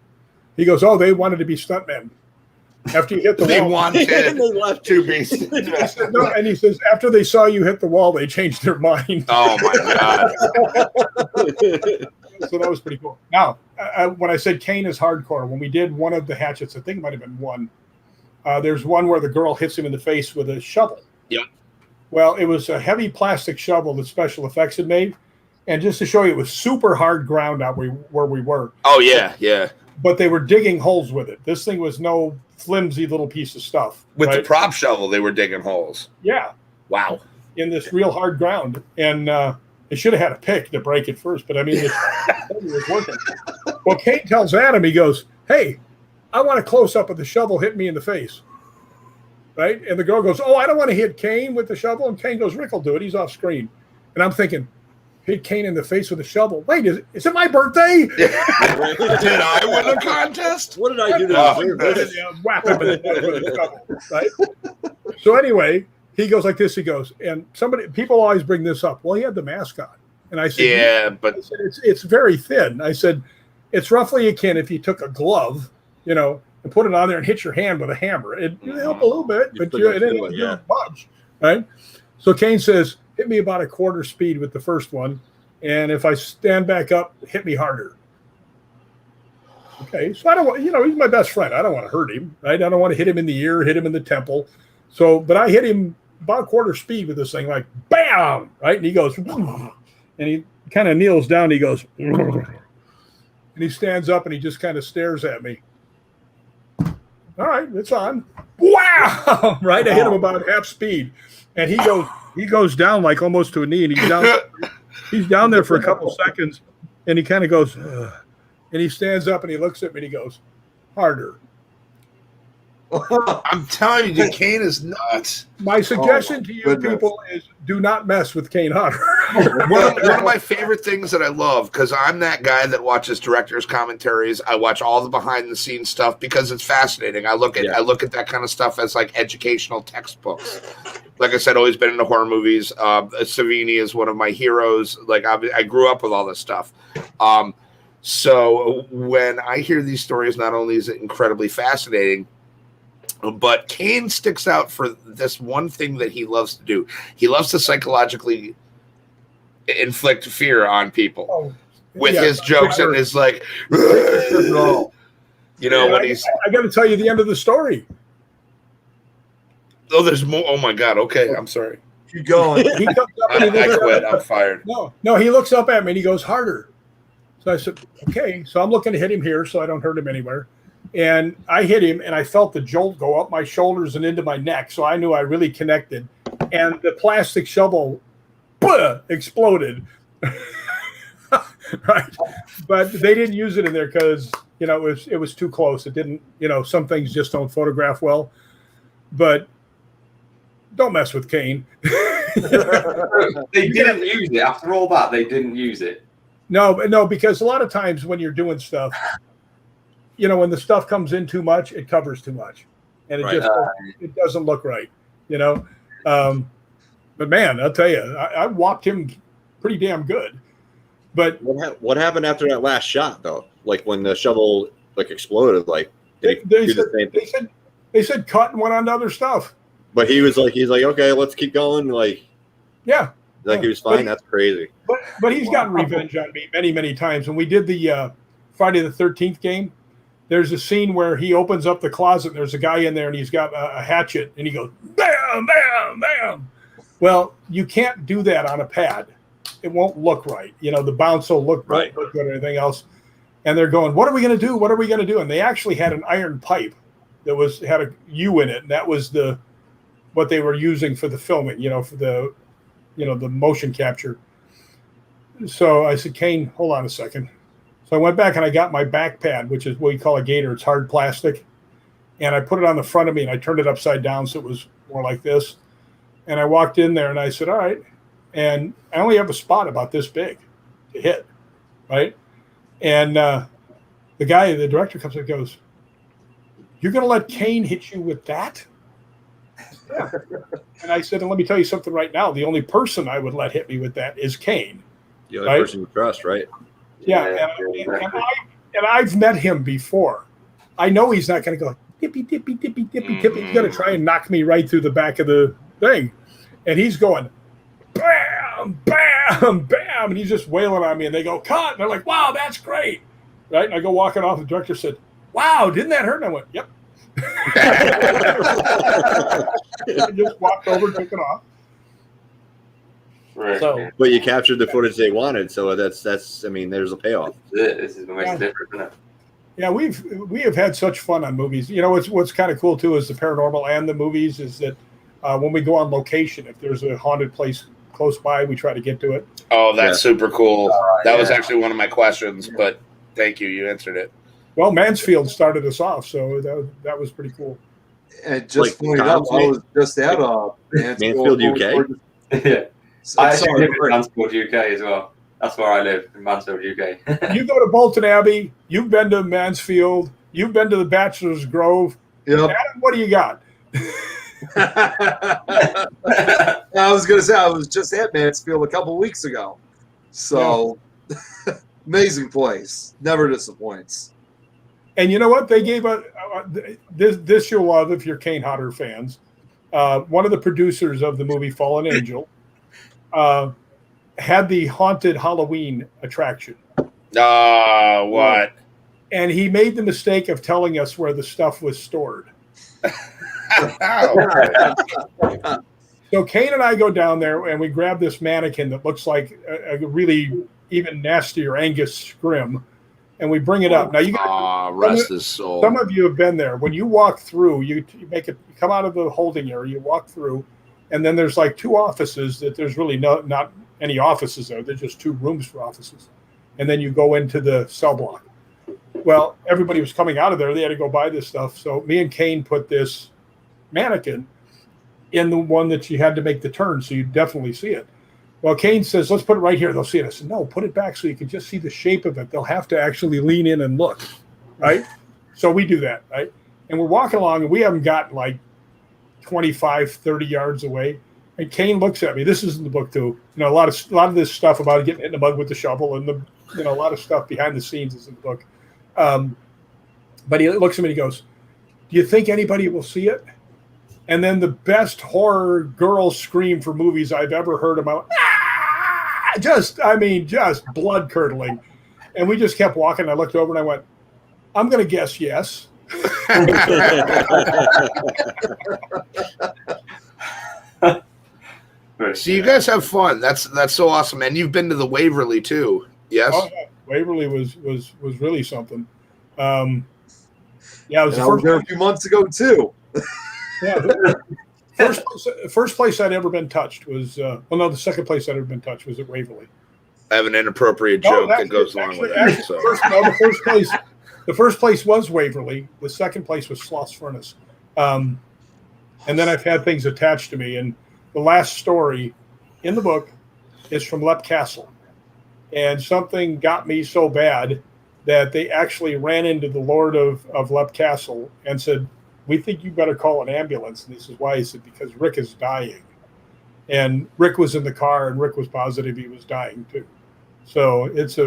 He goes, "Oh, they wanted to be stuntmen." After you hit the they wall, wanted to be. No, and he says, after they saw you hit the wall, they changed their mind. Oh my god! So that was pretty cool. Now, when I said Kane is hardcore, when we did one of the hatchets, I think it might have been one. There's one where the girl hits him in the face with a shovel. Yep. Well, it was a heavy plastic shovel that Special Effects had made, and just to show you, it was super hard ground out where we were. Oh yeah, yeah. But they were digging holes with it. This thing was no flimsy little piece of stuff. With the prop shovel, they were digging holes. Yeah. Wow. In this real hard ground. And they should have had a pick to break it first, but I mean, it was working. Well, Kane tells Adam, he goes, "Hey, I want a close-up of the shovel hitting me in the face." Right? And the girl goes, "Oh, I don't want to hit Kane with the shovel." And Kane goes, "Rick will do it. He's off screen." And I'm thinking, hit Kane in the face with a shovel. Wait, is it my birthday? Did I win a contest? What did I do to whap him with a shovel, right? So anyway, he goes like this. He goes, and people always bring this up. Well, he had the mascot. And I said, yeah, but I said, it's very thin. I said, it's roughly akin if you took a glove, and put it on there and hit your hand with a hammer. It help a little bit, but it didn't do much, right? So Kane says, hit me about a quarter speed with the first one, and if I stand back up, hit me harder. Okay, so I don't want, he's my best friend. I don't want to hurt him, right? I don't want to hit him in the ear, hit him in the temple. So, but I hit him about quarter speed with this thing, like bam, right? And he goes, and he kind of kneels down. And he goes, and he stands up and he just kind of stares at me. All right, it's on. Wow, right? I hit him about half speed, and he goes down like almost to a knee, and he's down there for a couple seconds, and he kind of goes, ugh. And he stands up and he looks at me and he goes, harder. I'm telling you, Kane is nuts. My suggestion to you people is do not mess with Kane Hodder. one of my favorite things that I love, because I'm that guy that watches directors' commentaries. I watch all the behind-the-scenes stuff because it's fascinating. I look at that kind of stuff as like educational textbooks. Like I said, always been into horror movies. Savini is one of my heroes. Like I grew up with all this stuff. So when I hear these stories, not only is it incredibly fascinating, but Kane sticks out for this one thing that he loves to do. He loves to psychologically inflict fear on people with his jokes and his like, when he's. I got to tell you the end of the story. Oh, there's more. Oh my God. Okay, I'm sorry. Keep going. He comes up and he I quit. I'm fired. No. He looks up at me and he goes harder. So I said, okay. So I'm looking to hit him here so I don't hurt him anywhere. And I hit him, and I felt the jolt go up my shoulders and into my neck. So I knew I really connected. And the plastic shovel exploded. Right. But they didn't use it in there because, it was too close. It didn't, some things just don't photograph well. But don't mess with Kane. They didn't use it. After all that, they didn't use it. No, because a lot of times when you're doing stuff, when the stuff comes in too much, it covers too much, and it doesn't look right, But man, I'll tell you, I whopped him pretty damn good. But what happened after that last shot, though? Like when the shovel exploded, did he do the same thing? They said cut and went on to other stuff. But he's like, okay, let's keep going. Yeah. He was fine. That's crazy. But he's gotten revenge on me many, many times. When we did the Friday the 13th game, there's a scene where he opens up the closet and there's a guy in there and he's got a hatchet and he goes, bam, bam, bam. Well, you can't do that on a pad. It won't look right. The bounce will look right, look good or anything else. And they're going, what are we going to do? What are we going to do? And they actually had an iron pipe that had a U in it, and that was what they were using for the filming, for the motion capture. So I said, Kane, hold on a second. So I went back and I got my back pad, which is what we call a gator. It's hard plastic. And I put it on the front of me and I turned it upside down so it was more like this. And I walked in there and I said, all right. And I only have a spot about this big to hit, right? And the director comes and goes, you're going to let Kane hit you with that? Yeah. And I said, and let me tell you something right now. The only person I would let hit me with that is Kane. The only person you trust, right? Yeah. And I've met him before. I know he's not going to go dippy, dippy, dippy, dippy, dippy. He's going to try and knock me right through the back of the thing. And he's going, bam, bam, bam. And he's just wailing on me. And they go, cut. And they're like, wow, that's great. Right? And I go walking off. The director said, wow, didn't that hurt? And I went, yep. I just walked over and took it off. Right. So, but you captured the footage they wanted, so that's. I mean, there's a payoff. This is what makes it different, isn't it? Yeah, we have had such fun on movies. What's kind of cool too is the paranormal and the movies is that when we go on location, if there's a haunted place close by, we try to get to it. Oh, that's super cool. That was actually one of my questions, but thank you. You answered it. Well, Mansfield started us off, so that was pretty cool. And just pointing out, I was just at Mansfield, UK. Yeah. I actually live in Mansfield, UK as well. That's where I live, in Mansfield, UK. You go to Bolton Abbey. You've been to Mansfield. You've been to the Bachelor's Grove. Yep. Adam, what do you got? I was going to say, I was just at Mansfield a couple weeks ago. So, amazing place. Never disappoints. And you know what? They gave this you'll love if you're Kane Hodder fans. One of the producers of the movie Fallen Angel had the haunted Halloween attraction. What? And he made the mistake of telling us where the stuff was stored. So Kane and I go down there and we grab this mannequin that looks like a really even nastier Angus scrim. And we bring it up. Now you rest his soul. Some of you have been there. When you walk through, you come out of the holding area, you walk through, and then there's like two offices that there's really not any offices there. There's just two rooms for offices. And then you go into the cell block. Well, everybody was coming out of there. They had to go buy this stuff. So me and Kane put this mannequin in the one that you had to make the turn, so you definitely see it. Well, Kane says, let's put it right here. They'll see it. I said, no, put it back so you can just see the shape of it. They'll have to actually lean in and look, right? So we do that, right? And we're walking along, and we haven't gotten like 25, 30 yards away. And Kane looks at me. This is in the book, too. A lot of this stuff about getting in the mud with the shovel and a lot of stuff behind the scenes is in the book. But he looks at me and he goes, do you think anybody will see it? And then the best horror girl scream for movies I've ever heard about. Just blood curdling. And we just kept walking. I looked over and I went, I'm going to guess yes. So you guys have fun. That's so awesome. And you've been to the Waverly too. Yes. Oh, yeah. Waverly was really something. I was there a few months ago too. Yeah, first place I'd ever been touched was the second place I'd ever been touched was at Waverly. I have an inappropriate joke that goes along with that. So. The first place was Waverly. The second place was Sloss Furnace, and then I've had things attached to me. And the last story in the book is from Leap Castle, and something got me so bad that they actually ran into the Lord of Leap Castle and said, we think you better call an ambulance. And this is why. He said, because Rick is dying. And Rick was in the car, and Rick was positive he was dying too. So it's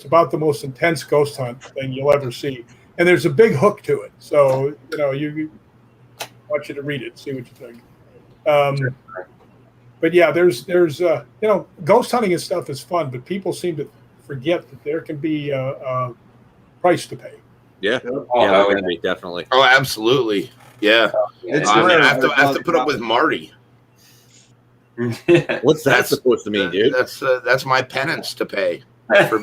about the most intense ghost hunt thing you'll ever see. And there's a big hook to it. So, you I want you to read it, see what you think. But yeah, there's ghost hunting and stuff is fun, but people seem to forget that there can be a price to pay. Yeah, definitely. Oh, absolutely. Yeah. I have to put up with Marty. What's that supposed to mean, dude? That's my penance to pay for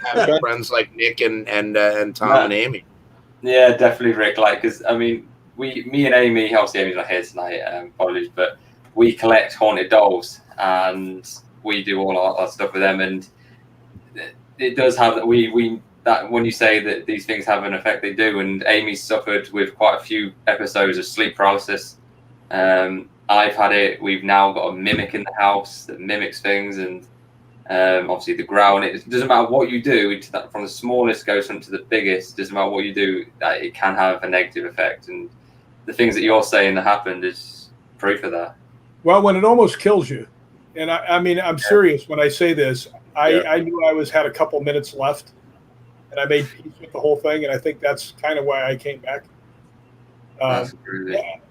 having friends like Nick and Tom and Amy. Yeah, definitely, Rick. Like, because I mean, me and Amy, obviously Amy's not here tonight, apologies, but we collect haunted dolls and we do all our stuff with them, and it does have that. We that when you say that these things have an effect, they do. And Amy suffered with quite a few episodes of sleep paralysis. I've had it. We've now got a mimic in the house that mimics things, and obviously the ground. It doesn't matter what you do, from the smallest ghost hunt to the biggest. Doesn't matter what you do, it can have a negative effect. And the things that you're saying that happened is proof of that. Well, when it almost kills you, and I mean, I'm serious when I say this. I knew I had a couple minutes left, and I made peace with the whole thing, and I think that's kind of why I came back. Yeah,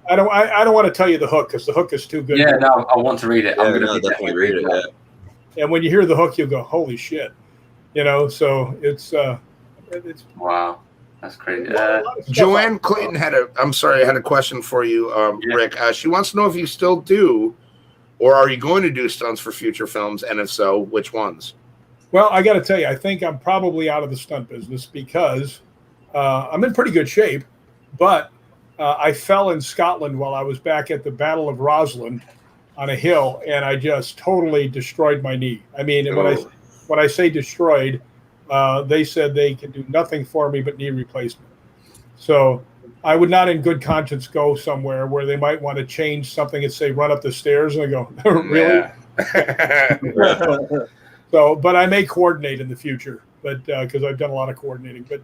I don't want to tell you the hook because the hook is too good. Yeah, no, I want to read it. Yeah, I'm going to definitely read it. Yeah. And when you hear the hook, you'll go, "Holy shit!" You know. So it's wow, that's crazy. Joanne Clayton had a question for you, Rick. She wants to know if you still do, or are you going to do stunts for future films, and if so, which ones? Well, I got to tell you, I think I'm probably out of the stunt business because I'm in pretty good shape, but I fell in Scotland while I was back at the Battle of Roslyn on a hill, and I just totally destroyed my knee. I mean, when I say destroyed, they said they can do nothing for me but knee replacement. So I would not in good conscience go somewhere where they might want to change something and say, run up the stairs, and I go, really? So, but I may coordinate in the future, but because I've done a lot of coordinating, but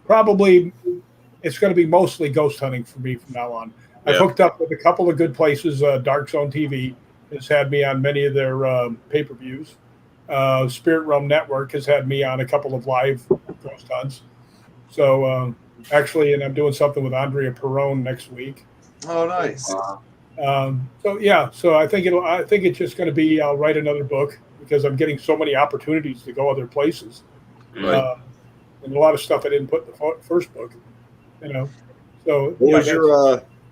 probably it's going to be mostly ghost hunting for me from now on. I've hooked up with a couple of good places. Dark Zone TV has had me on many of their pay-per-views. Spirit Realm Network has had me on a couple of live ghost hunts. So actually, and I'm doing something with Andrea Perrone next week. Oh, nice. So I think it's just going to be, I'll write another book because I'm getting so many opportunities to go other places. Right. And a lot of stuff I didn't put in the first book, you know. So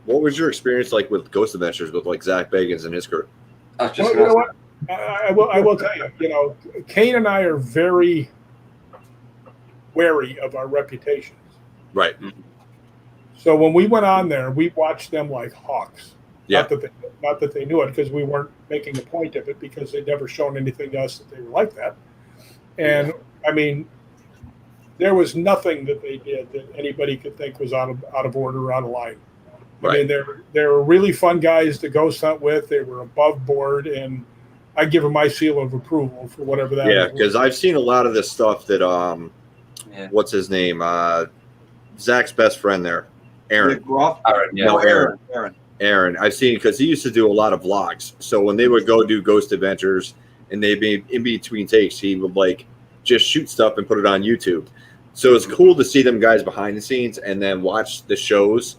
what was your experience like with Ghost Adventures with like Zach Bagans and his crew? You know what? I will tell you, you know, Kane and I are very wary of our reputations. Right. So when we went on there, we watched them like hawks. Yeah. Not that they knew it, because we weren't making a point of it, because they'd never shown anything to us that they were like that. And I mean, there was nothing that they did that anybody could think was out of order or out of line. Right. I mean, they were really fun guys to ghost hunt with. They were above board, and I give them my seal of approval for whatever that. Yeah, because I've seen a lot of this stuff that what's his name? Zach's best friend there, Aaron. Aaron. I've seen, because he used to do a lot of vlogs. So when they would go do Ghost Adventures and they'd be in between takes, he would like just shoot stuff and put it on YouTube. So it's cool to see them guys behind the scenes and then watch the shows.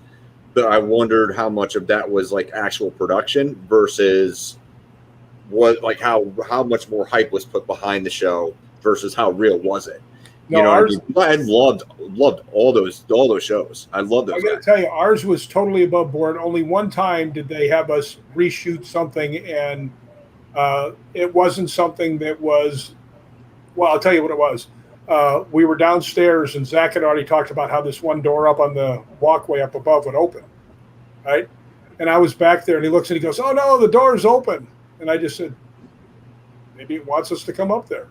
But I wondered how much of that was like actual production versus what, like how much more hype was put behind the show versus how real was it. No, you know, I loved all those shows. I love those. I got to tell you, ours was totally above board. Only one time did they have us reshoot something, and it wasn't something that was. Well, I'll tell you what it was. We were downstairs, and Zach had already talked about how this one door up on the walkway up above would open, right? And I was back there, and he looks and he goes, "Oh no, the door's open." And I just said, "Maybe it wants us to come up there."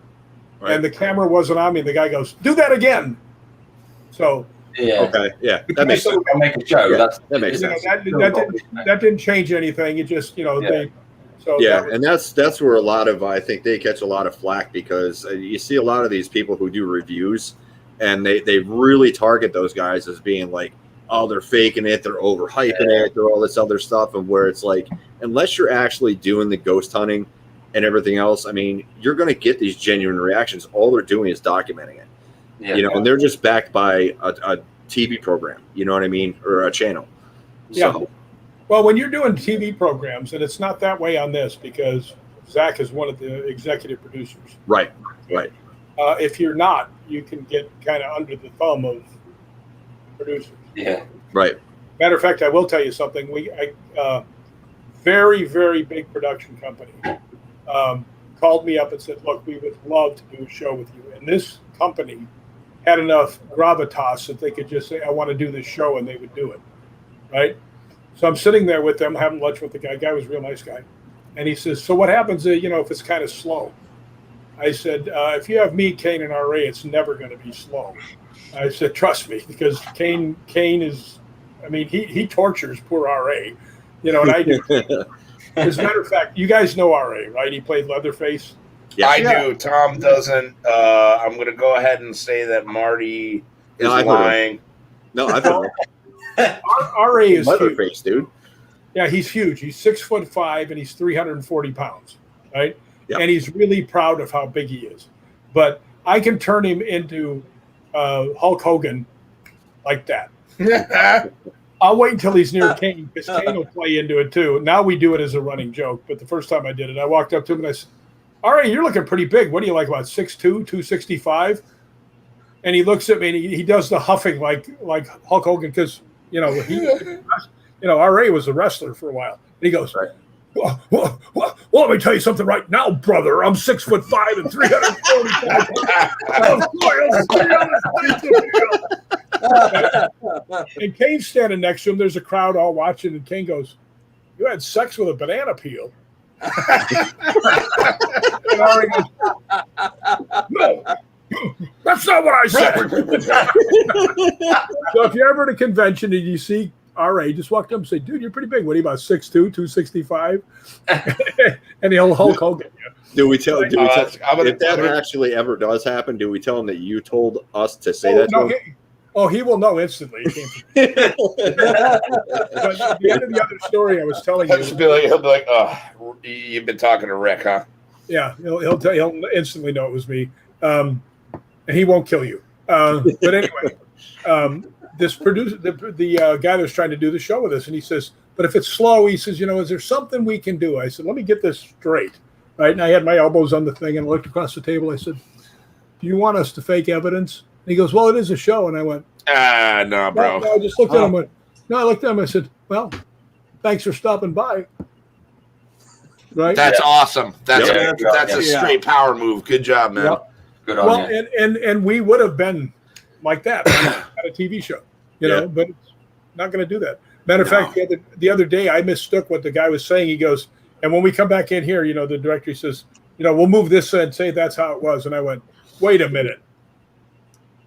Right. And the camera wasn't on me. The guy goes, "Do that again." So okay, that makes sense. Make a show. Yeah, that makes sense. That didn't change anything. It just, you know, and that's where a lot of, I think they catch a lot of flack, because you see a lot of these people who do reviews, and they really target those guys as being like, oh, they're faking it, they're overhyping it, they're all this other stuff, and where it's like, unless you're actually doing the ghost hunting and everything else, I mean, you're going to get these genuine reactions. All they're doing is documenting it, and they're just backed by a TV program, you know what I mean, or a channel. Yeah. So, well, when you're doing TV programs, and it's not that way on this, because Zach is one of the executive producers. Right. If you're not, you can get kind of under the thumb of producers. Yeah. Right. Matter of fact, I will tell you something. Very, very big production company called me up and said, "Look, we would love to do a show with you." And this company had enough gravitas that they could just say, I want to do this show, and they would do it, right? So I'm sitting there with them, having lunch with the guy. Guy was a real nice guy. And he says, so what happens, if it's kind of slow? I said, if you have me, Kane, and RA, it's never going to be slow. I said, trust me, because Kane is, he tortures poor RA, and I do. As a matter of fact, you guys know RA, right? He played Leatherface. Yeah. I do. Tom doesn't. I'm going to go ahead and say that Marty is lying. No, I don't. RA is Leatherface, dude. Yeah, he's huge. He's 6'5" and he's 340 pounds, right? Yep. And he's really proud of how big he is. But I can turn him into Hulk Hogan like that. I'll wait until he's near Kane, because Kane will play into it too. Now we do it as a running joke, but the first time I did it, I walked up to him and I said, all right, you're looking pretty big. What are you, like, about 6'2", 265? And he looks at me and he does the huffing like Hulk Hogan, because RA was a wrestler for a while. And he goes, well, let me tell you something right now, brother. I'm 6'5" and 340 pounds. And Kane's standing next to him. There's a crowd all watching, and Kane goes, you had sex with a banana peel. And RA goes, no. That's not what I said. So if you're ever at a convention and you see RA, just walk up and say, dude, you're pretty big. What are you, about 6'2", 265? And he'll Hulk Hogan you. Do we tell if that actually ever does happen, do we tell him that you told us to say that to him? He will know instantly. But at the end of the other story I was telling you. He'll be like, oh, you've been talking to Rick, huh? Yeah, he'll instantly know it was me. And he won't kill you. But anyway, this producer, the guy that was trying to do the show with us, and he says, but if it's slow, he says, is there something we can do? I said, let me get this straight. Right. And I had my elbows on the thing and I looked across the table. I said, do you want us to fake evidence? And he goes, well, it is a show. And I went, no, bro. No, I just looked at him. I looked at him. I said, well, thanks for stopping by. Right. That's awesome. That's a straight power move. Good job, man. Yep. Good on you. And we would have been like that at a TV show, but it's not going to do that. Matter of fact, the other day I mistook what the guy was saying. He goes, and when we come back in here, the director says, we'll move this and say that's how it was. And I went, wait a minute.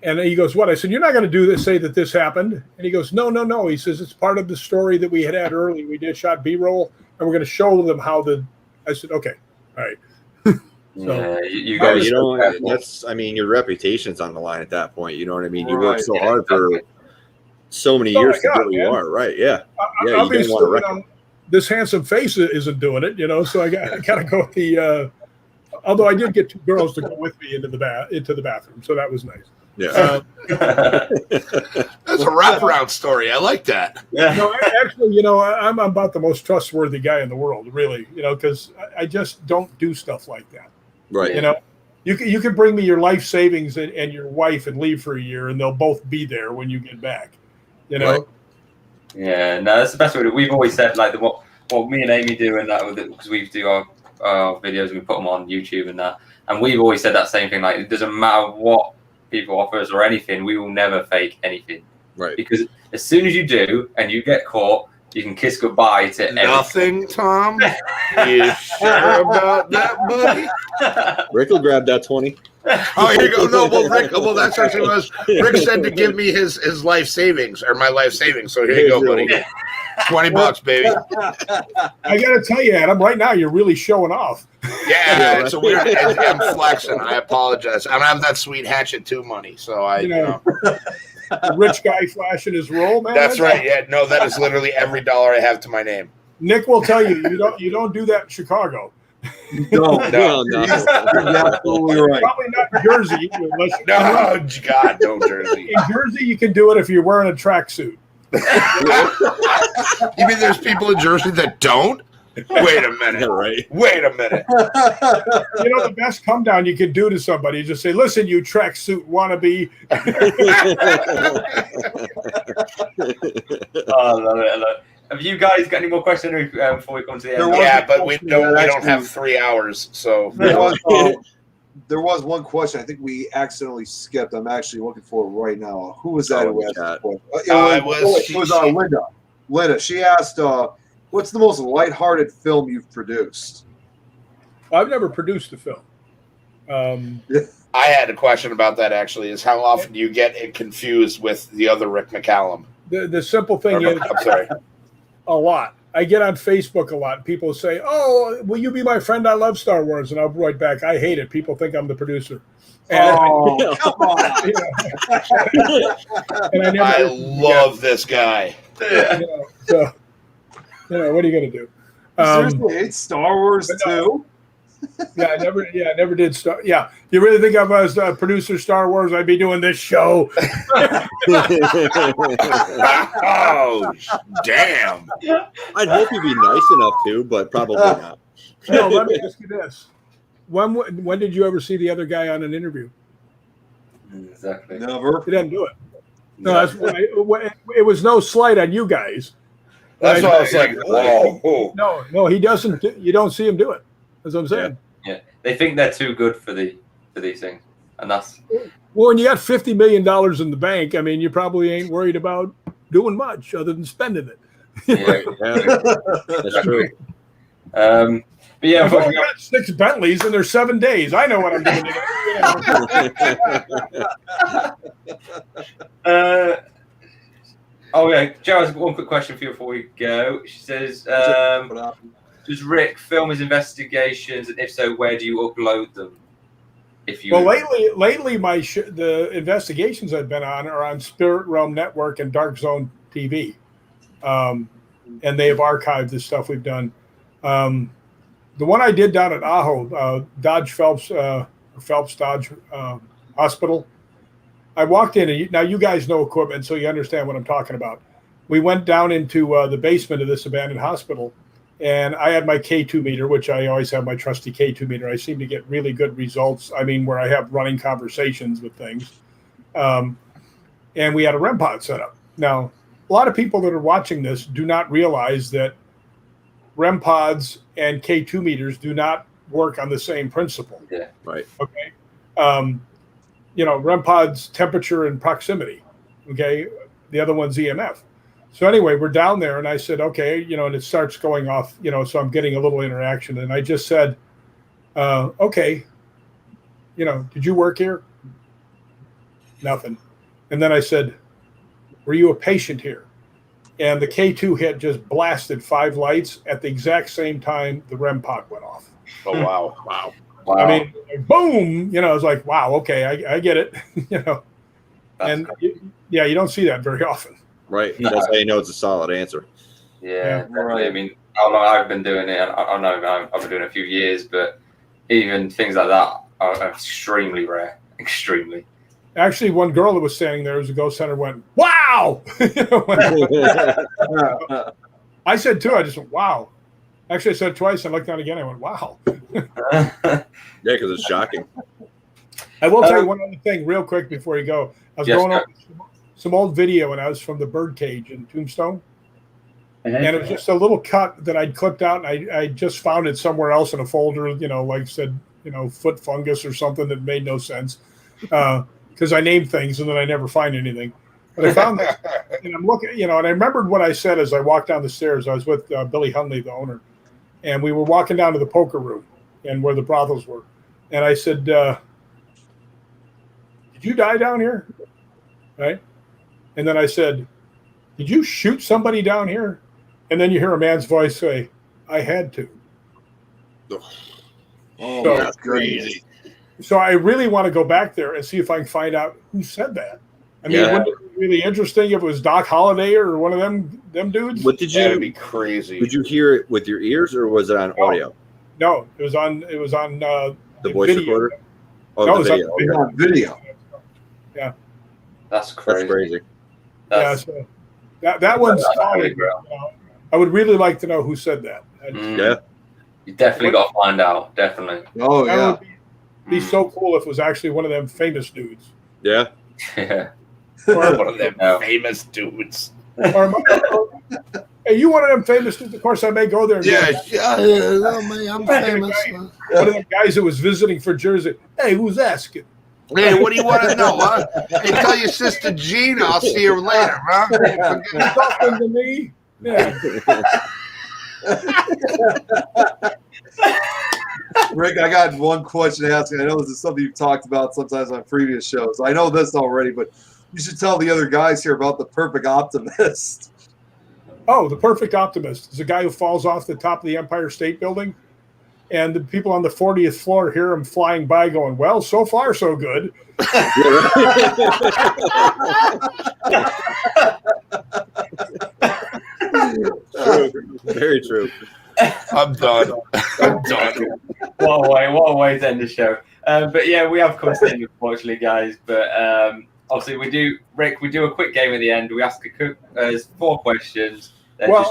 And he goes, what? I said, you're not going to do this, say that this happened. And he goes, no. He says, it's part of the story that we had early. We did shot B-roll, and we're going to show them how I said, okay, all right. You guys, that's, your reputation's on the line at that point. You know what I mean? You work so hard for so many years to get where you are, right? Yeah. You don't want to record. This handsome face isn't doing it, so I got to go with the. Although I did get two girls to go with me into the bathroom, so that was nice. Yeah, that's a wraparound story. I like that. Yeah. No, actually, I'm about the most trustworthy guy in the world, really. Because I just don't do stuff like that. Right. You can bring me your life savings and your wife and leave for a year, and they'll both be there when you get back. Right. Yeah, no, that's the best way. We've always said what me and Amy do and that because we do our videos and we put them on YouTube and that, and we've always said that same thing. Like, it doesn't matter what people offer us or anything, we will never fake anything. Right. Because as soon as you do and you get caught, you can kiss goodbye to nothing. Tom, you sure about that, buddy? Rick will grab that 20. Oh, here you go. No, Rick. Well, that's actually what Rick said to give me his life savings or my life savings. So here you go, buddy. $20, baby. I got to tell you, Adam, right now you're really showing off. Yeah, it's a weird. I'm flexing. I apologize. I don't have that sweet Hatchet 2 money, so The rich guy flashing his roll, man. That's right. Yeah, no, that is literally every dollar I have to my name. Nick will tell you you don't do that in Chicago. No. You're absolutely right. Probably not Jersey. No, God, no Jersey. In Jersey, you can do it if you're wearing a tracksuit. You mean there's people in Jersey that don't? Wait a minute. Right. Wait a minute. The best come down you can do to somebody is just say, listen, you tracksuit wannabe. I love it. Have you guys got any more questions before we come to the end? Yeah, but we don't have 3 hours. So there was one question I think we accidentally skipped. I'm actually looking for it right now. Who was that who asked the question? It was Linda. Linda. She asked, "What's the most lighthearted film you've produced?" I've never produced a film. I had a question about that actually. Is how often do you get it confused with the other Rick McCallum? The simple thing is, I'm sorry, a lot. I get on Facebook a lot. People say, "Oh, will you be my friend? I love Star Wars," and I'll write back, "I hate it." People think I'm the producer. And, come on! And I love this guy. So, what are you going to do? Seriously, it's Star Wars too. I never did Star. Yeah, you really think I was a producer of Star Wars? I'd be doing this show. Oh, damn! I'd hope you'd be nice enough to, but probably not. No, let me ask you this: when did you ever see the other guy on an interview? Exactly. Never. He didn't do it. No, that's why it was no slight on you guys. That's why I was like, whoa. No, he doesn't. You don't see him do it. That's what I'm saying. Yeah, they think they're too good for these things, and that's. Well, when you got $50 million in the bank, I mean, you probably ain't worried about doing much other than spending it. Yeah, That's true. But yeah, I've only got 6 Bentleys and they're 7 days. I know what I'm doing. Oh yeah, Joe has one quick question for you before we go. She says, "Does Rick film his investigations, and if so, where do you upload them?" If you Well, lately, the investigations I've been on are on Spirit Realm Network and Dark Zone TV, and they have archived the stuff we've done. The one I did down at Ajo, Dodge Phelps Dodge Hospital. I walked in, and now you guys know equipment, so you understand what I'm talking about. We went down into the basement of this abandoned hospital, and I had my K2 meter, which I always have my trusty K2 meter. I seem to get really good results. I mean, where I have running conversations with things. And we had a REM pod set up. Now, a lot of people that are watching this do not realize that REM pods and K2 meters do not work on the same principle. Yeah. Right. Okay. REM pods, temperature and proximity. Okay. The other one's EMF. So anyway, we're down there, and I said, okay, and it starts going off, so I'm getting a little interaction. And I just said, okay, did you work here? Nothing. And then I said, were you a patient here? And the K2 hit just blasted 5 lights at the exact same time the REM pod went off. Oh, wow. I mean, boom, I was like, wow, okay, I get it, And you don't see that very often. Right. That's how you know it's a solid answer. Yeah, right. I mean, how long I've been doing it, I know I've been doing it a few years, but even things like that are extremely rare. Extremely. Actually, one girl that was standing there as a ghost hunter went, wow! I said too, I just went, wow. Actually, I said it twice. I looked down again. I went, wow. Yeah, because it's shocking. I will tell you one other thing real quick before you go. I was going over some old video, and I was from the birdcage in Tombstone. And it was just a little cut that I'd clipped out, and I just found it somewhere else in a folder, like said, foot fungus or something that made no sense. Because I named things, and then I never find anything. But I found this, and I'm looking, and I remembered what I said as I walked down the stairs. I was with Billy Hunley, the owner, and we were walking down to the poker room and where the brothels were. And I said, did you die down here? Right? And then I said, did you shoot somebody down here? And then you hear a man's voice say, I had to. Oh, so, that's crazy. So I really want to go back there and see if I can find out who said that. I mean, wouldn't it be really interesting if it was Doc Holliday or one of them dudes? What did you? That'd be crazy. Did you hear it with your ears, or was it on audio? No, it was on the voice video. recorder. Oh, No, the it was video. On video. Yeah, That's crazy. That's crazy. so that one's solid. I would really like to know who said that. Yeah, You definitely got to find out. Definitely. Oh, That yeah. would be so cool if it was actually one of them famous dudes. yeah. Yeah. Or, One of them No. famous dudes. or Hey, you one of them famous? Of course, I may go there. I'm famous. One of the guys that was visiting for Jersey. Hey, who's asking? Hey, what do you want to know, huh? Hey, tell your sister Gina. I'll see her later, huh? You talking to me? Yeah. Rick, I got one question to ask you. I know this is something you've talked about sometimes on previous shows. I know this already, but you should tell the other guys here about the perfect optimist. Oh, the perfect optimist is a guy who falls off the top of the Empire State Building, and the people on the 40th floor hear him flying by going, well, so far, so good. True. Very true. I'm done. I'm done. What a way to end the show. But yeah, we have come to the end, unfortunately, guys. But obviously, we do a quick game at the end. We ask 4 questions. Well,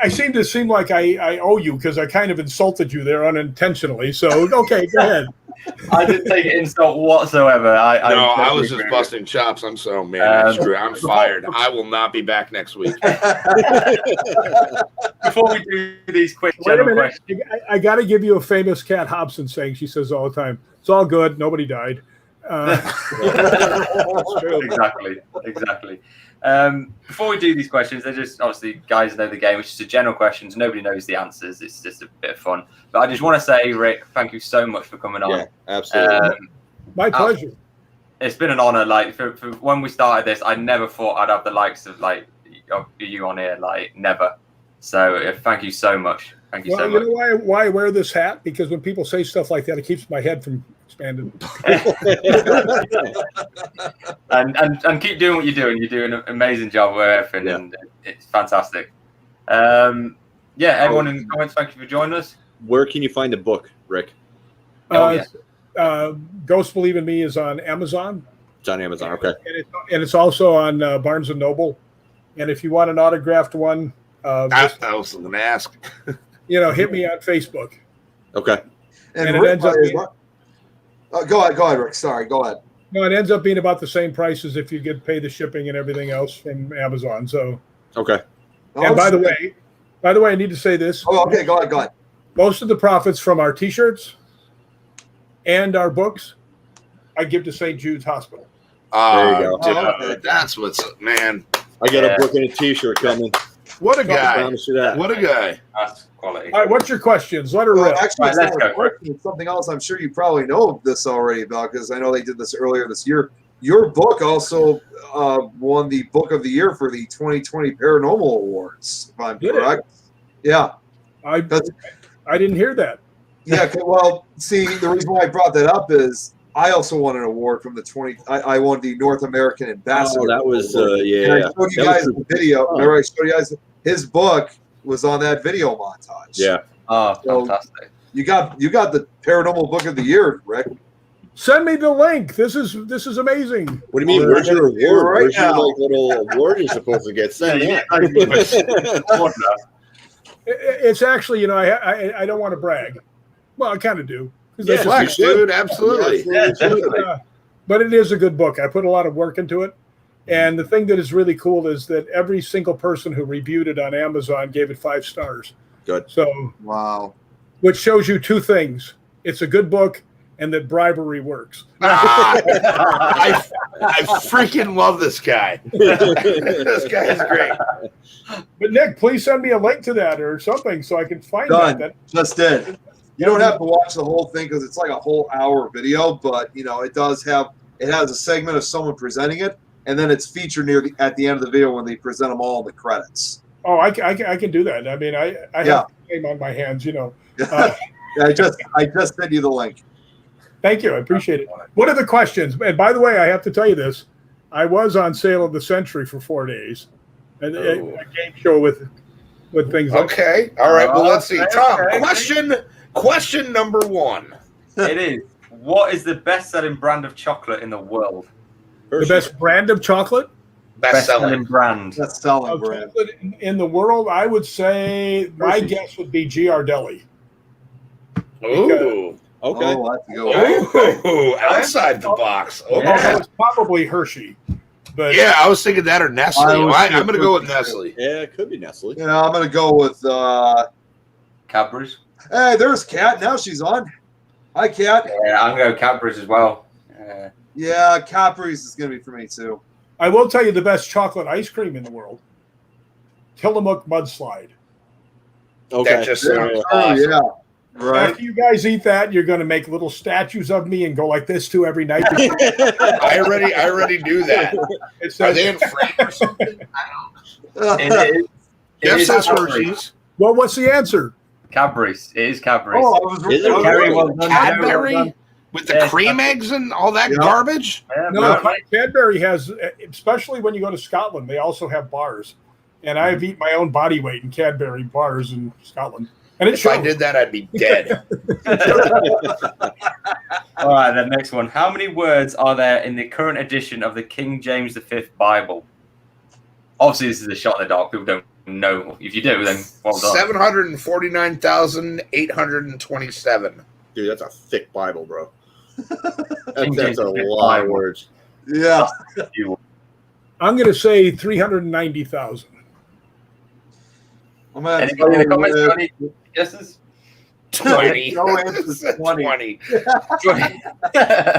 I seem like I owe you because I kind of insulted you there unintentionally. So, okay, go ahead. I didn't take an insult whatsoever. I was just busting chops. I'm so man. Screw. I'm fired. I will not be back next week. Before we do these quick Wait a general minute. questions, I got to give you a famous Cat Hobson saying. She says all the time, "It's all good. Nobody died." That's true. Exactly. Before we do these questions, they're just obviously guys know the game. It's just a general questions. Nobody knows the answers. It's just a bit of fun. But I just want to say, Rick, thank you so much for coming on. Yeah, absolutely. My pleasure. It's been an honor. Like for when we started this, I never thought I'd have the likes of you on here. Like never. So thank you so much. Thank you so much. You know why I wear this hat? Because when people say stuff like that, it keeps my head from expanding. and keep doing what you're doing. You're doing an amazing job with everything, and it's fantastic. Everyone in the comments, thank you for joining us. Where can you find the book, Rick? Ghosts Believe in Me is on Amazon. It's on Amazon, okay. And it's also on Barnes & Noble. And if you want an autographed one, I was going to ask. Hit me on Facebook. Okay. And it ends up being, go ahead, Rick. Sorry, go ahead. No, it ends up being about the same price as if you get paid the shipping and everything else from Amazon. So okay. And by the way, I need to say this. Oh, okay, go ahead. Most of the profits from our T-shirts and our books, I give to St. Jude's Hospital. There you go. That's what's up, man. I got a book and a T-shirt coming. What a guy! That. What a guy! That's quality. All right, what's your questions? Let her rip. Actually, it's something else. I'm sure you probably know this already about because I know they did this earlier this year. Your book also won the Book of the Year for the 2020 Paranormal Awards. If I'm correct. Yeah. I didn't hear that. Yeah. Well, see, the reason why I brought that up is I also won an award from the I won the North American Ambassador. Oh, that was And I showed you guys the video. Remember, I showed you guys his book was on that video montage. Yeah. Oh, fantastic! You got the Paranormal Book of the Year, Rick. Send me the link. This is amazing. What do you mean? Where's your award? Right Where's your little award you're supposed to get? Send it. It's actually, I don't want to brag. Well, I kind of do. Yeah, flex, dude. Absolutely. But it is a good book. I put a lot of work into it. And the thing that is really cool is that every single person who reviewed it on Amazon gave it 5 stars. Good. So, wow. Which shows you 2 things. It's a good book and that bribery works. I freaking love this guy. This guy is great. But Nick, please send me a link to that or something so I can find that. Just did. You don't have to watch the whole thing because it's like a whole hour video, but it has a segment of someone presenting it, and then it's featured at the end of the video when they present them all in the credits. Oh, I can do that. I mean, I have time on my hands, I just sent you the link. Thank you. I appreciate it. What are the questions? And by the way, I have to tell you this. I was on Sale of the Century for 4 days. And a game show with things like that. Okay. All right. Well, let's see. Tom, question number 1. It is. What is the best-selling brand of chocolate in the world? The best brand of chocolate? Best-selling brand. Best-selling brand. Chocolate in the world, I would say my guess would be Ghirardelli. Ooh. Okay. Oh, that's a good one. Ooh, outside the box. Okay. It's probably Hershey. but Yeah, I was thinking that or Nestle. I'm going to go with thinking Nestle. Yeah, it could be Nestle. Yeah, I'm gonna go with. Cadbury's. Hey, there's Kat. Now she's on. Hi, Kat. Yeah, I'm going to go Cadbury's as well. Yeah, Cadbury's is gonna be for me too. I will tell you the best chocolate ice cream in the world. Tillamook Mudslide. Okay. That just sounds Oh awesome. yeah, right. After you guys eat that, you're going to make little statues of me and go like this too every night. I already do that. It's Are they in frame or something? It Jeff is says Cadbury's. Hershey's. well, what's the answer? Cadbury's. It is Cadbury's. Oh, I was Is it I was Carrie, right. well done, Cadbury? Jerry, well With the Yeah, cream eggs and all that Yeah. garbage? done. No, Yeah, but- Cadbury has, especially when you go to Scotland, they also have bars. And I've eaten my own body weight in Cadbury bars in Scotland. And it If I shows. did that, I'd be dead. All right, the next one. How many words are there in the current edition of the King James V Bible? Obviously, this is a shot in the dark. People don't know. If you do, then well done. 749,827. Dude, that's a thick Bible, bro. King That's James a V lot of Bible. words. Yeah, I'm going to say 390,000. I'm gonna have to Anybody in the go comments with- got any guesses? 20. No answer's 20. 20. You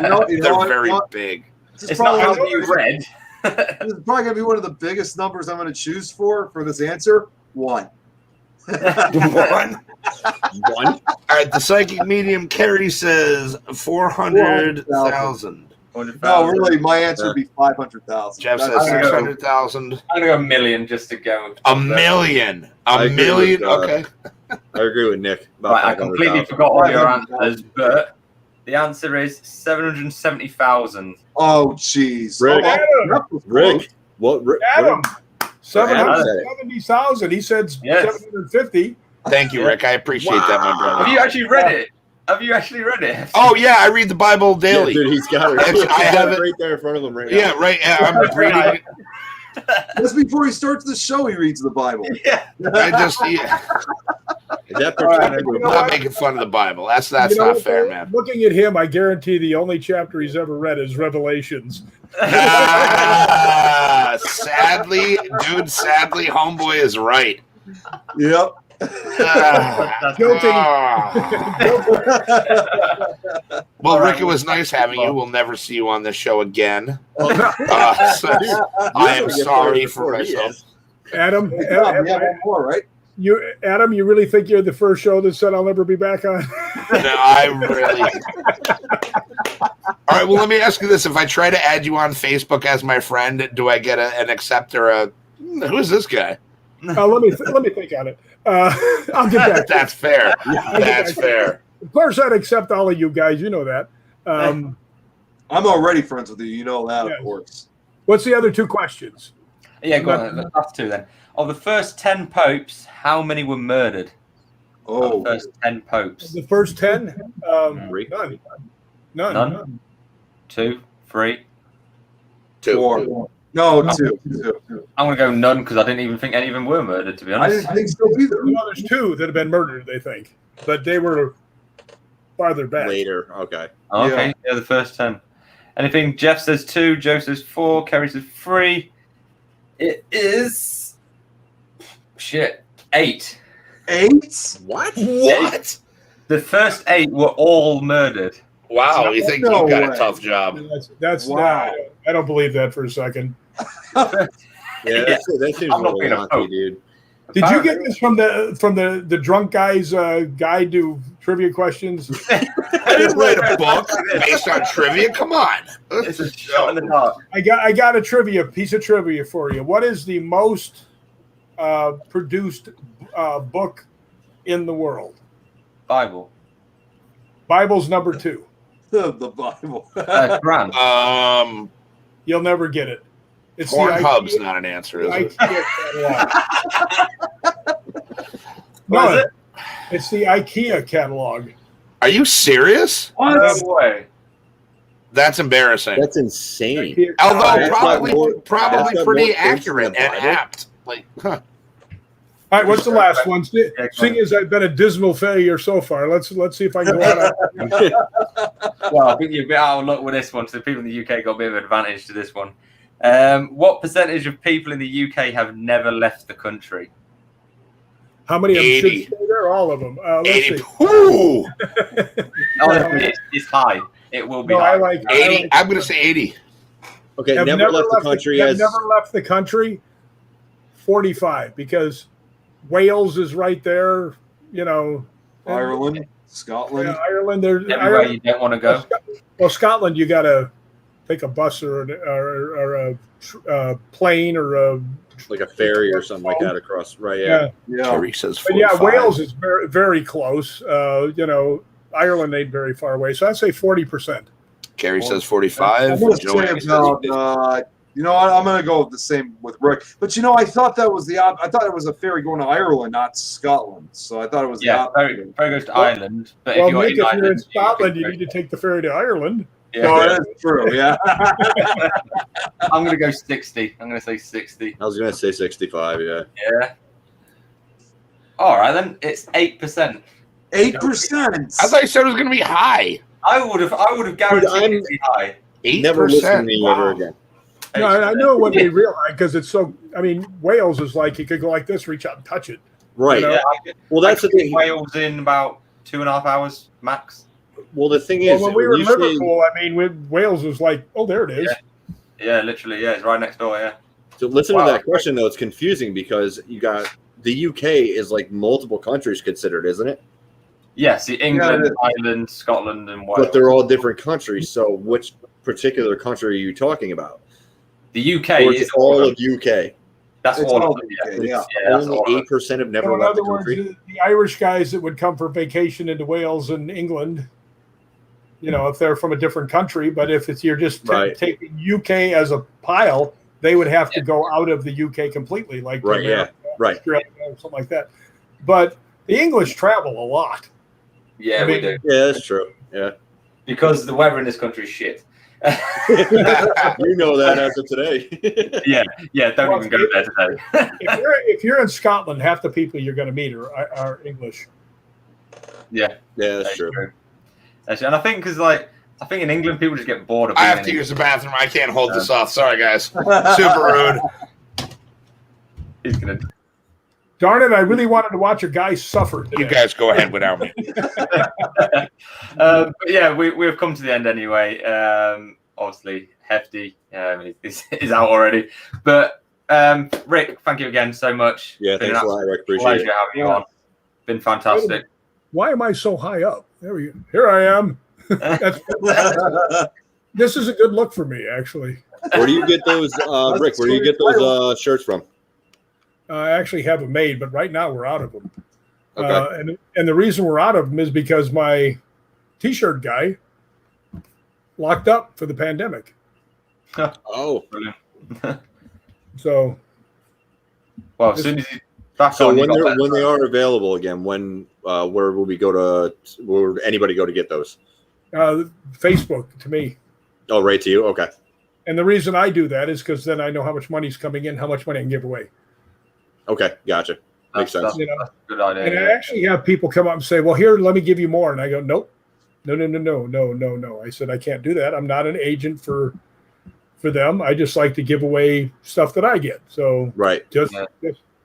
know They're what? very You know what? big. This is It's not probably, how you read. this is probably gonna be one of the biggest numbers I'm gonna choose for this answer. 1. One. One? All right, the psychic medium Carrie says 400,000. No, really, my answer would be 500,000. Jeff says I'm gonna go- 600,000. I'm gonna go a million just to go. A million. I A agree million. with, Okay. I agree with Nick. About Right, I completely 500,000. forgot all your answers, but the answer is 770,000. Oh, jeez. Rick. Oh, Adam. that was Rick, close. what? Rick, Adam, Adam 770,000. He said Yes. 750. Thank you, Rick. I appreciate that, my brother. Have you actually read it? Have you actually read it? Oh, yeah, I read the Bible Yeah, daily. dude, he's got it. I He's have got it. it right there in front of him right now. Yeah, right. I'm reading it. Just before he starts the show, he reads the Bible. Yeah. I just, yeah, Is that All right, pertaining to I'm a not making fun of the Bible. That's You know not what, fair, though? man. Looking at him, I guarantee the only chapter he's ever read is Revelations. Sadly, homeboy is right. Yep. Guilty. Well, Rick, it was nice having you. We'll never see you on this show again. So I am sorry for myself. Adam, We have one more, right? you really think you're the first show that said I'll never be back on? No, I really. All right. Well, let me ask you this: if I try to add you on Facebook as my friend, do I get an accept or a? Who's this guy? Let me think on it. I'll get back. That's fair. That's fair. Of course, I'd accept all of you guys. You know that. I'm already friends with you. You know that, Yes. of course. What's the other two questions? Yeah, go on. The last two then. Of the first 10 popes, how many were murdered? Oh, Of the first 10 popes. The first 10? Three. None. None? 2, 3. 2. 4. No, 2. I'm going to go none because I didn't even think any of them were murdered, to be I honest. didn't think so either. No, there's 2 that have been murdered, they think. But they were farther back. Later. Okay. Oh, okay, yeah, the first 10. Anything? Jeff says 2, Joe says 4, Kerry says 3. It is 8. 8? What? What? The first 8 were all murdered. Wow, you think No you got way. a tough job? That's Wow. I don't believe that for a second. Yeah, that seems a I'm not little being a lucky, pope. dude. Did you get this from the drunk guy's guide to trivia questions? I didn't write a book based on trivia. Come on. It's a shot in the dark. I got a piece of trivia for you. What is the most produced book in the world? Bible. Bible's number 2. The Bible. Quran. You'll never get it. It's Pornhub's the not an answer, is it? IKEA catalog. What is No, it? it's the IKEA catalog. Are you serious? No way. That's embarrassing. That's insane. IKEA Although That's probably got more- that's probably got pretty more things accurate than and the Bible. apt. Like, huh. All right, what's the last one? go Seeing as I've been a dismal failure so far, let's see if I can go out. Well, I think you're a bit out of luck with this one, so the people in the UK got a bit of an advantage to this one. What percentage of people in the UK have never left the country? How many of them 80. should stay there? All of them. 80. Ooh. It's high. It will be No, high. I like 80. I'm going to say 80. Okay, have never left the country. have never left the country. 45, because Wales is right there. You know, Ireland, Scotland. Yeah, Ireland. There's Everywhere Ireland, you don't want to go. Well, Scotland, you got to take a bus or a plane or a like a ferry or something like that across. Right? Yeah. Kerry says 45. But yeah, Wales is very, very close. You know, Ireland ain't very far away, so I'd say 40%. Kerry says 45. I'm going to say about, you know what, I'm going to go the same with Rick. But, you know, I thought that was I thought it was a ferry going to Ireland, not Scotland. So I thought it was ferry goes to Ireland. But Well, if you're Nick, in if Ireland, you're in Scotland, you need to take the ferry to Ireland. Yeah. No, that's true, yeah. I'm going to go 60. I'm going to say 60. I was going to say 65. Yeah. Yeah. All right, then. It's 8%. 8%. I thought you said it was going to be high. I would have guaranteed it to be high. 8%. Never listen to you ever again. No, I know when they realize, because it's so. I mean, Wales is like you could go like this, reach out and touch it. Right. You know? Yeah, Well, that's the thing. Wales in about 2.5 hours max. Well, the thing is, Well, when we were in you say- Liverpool, I mean, Wales was like, oh, there it is. Yeah, literally. Yeah, it's right next door. Yeah. So listen Wow. to that question though. It's confusing because you got the UK is like multiple countries considered, isn't it? Yes, England, Ireland, Scotland, and Wales. But they're all different countries. So which particular country are you talking about? The UK Or is all of UK. That's It's all all of them. UK, Yeah, yeah. that's all Only of them. 8% have never So in left the other words, country. the Irish guys that would come for vacation into Wales and England, you know, if they're from a different country, but if it's you're just Right. taking UK as a pile, they would have to go out of the UK completely, like Right, America, Right. Australia, or something like that. But the English travel a lot. Yeah, I we mean- do. Yeah, that's true. Yeah. Because the weather in this country is shit. You know that as of today. Yeah, don't even go there today. If you're in Scotland, half the people you're going to meet are English. Yeah, Yeah, that's true. That's true. And I think I think in England people just get bored of I being have in to England. use the bathroom. I can't hold this off. Sorry, guys. Super rude. He's gonna. Darn it, I really wanted to watch a guy suffer today. You guys go ahead without me. But yeah, we've come to the end anyway. Obviously, Hefty is out already. But Rick, thank you again so much. Yeah, Been thanks a an lot, Rick. absolute Appreciate pleasure having you on. Been fantastic. Why am I so high up? There we go. Here I am. This is a good look for me, actually. it. Where do you get those, Rick? Where do you get those shirts from? I actually have them made, but right now we're out of them. Okay. And the reason we're out of them is because my T-shirt guy locked up for the pandemic. Oh, So Well, as soon as he's back so on, when they are available again, where will we go to? Where would anybody go to get those? Facebook to me. Oh, right to you. Okay. And the reason I do that is because then I know how much money's coming in, how much money I can give away. Okay, gotcha. Makes sense. You know, That's a good idea. and I actually have people come up and say, well, here, let me give you more. And I go, nope, no. I said, I can't do that. I'm not an agent for them. I just like to give away stuff that I get. So Right. just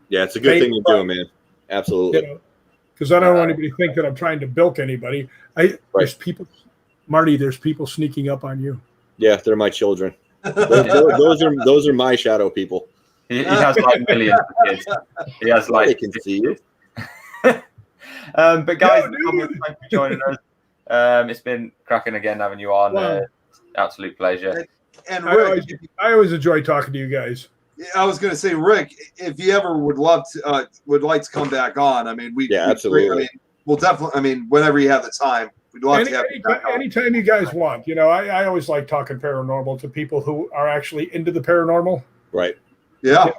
Yeah, it's a good Hey, thing you're doing, man. Absolutely. you know, because I don't want anybody to think that I'm trying to bilk anybody. There's people, Marty, there's people sneaking up on you. Yeah, they're my children. Those are my shadow people. He has like millions of kids. He has They like. can see you. But guys, No, dude. thank you for joining us. It's been cracking again having you on. Wow. Absolute pleasure. And I Rick, always enjoy talking to you guys. I was going to say, Rick, if you ever would like to come back on, I mean, Yeah, absolutely. I mean, we'll definitely. I mean, whenever you have the time, we'd love to have you back on. Anytime you guys want. You know, I always like talking paranormal to people who are actually into the paranormal. Right. Yeah.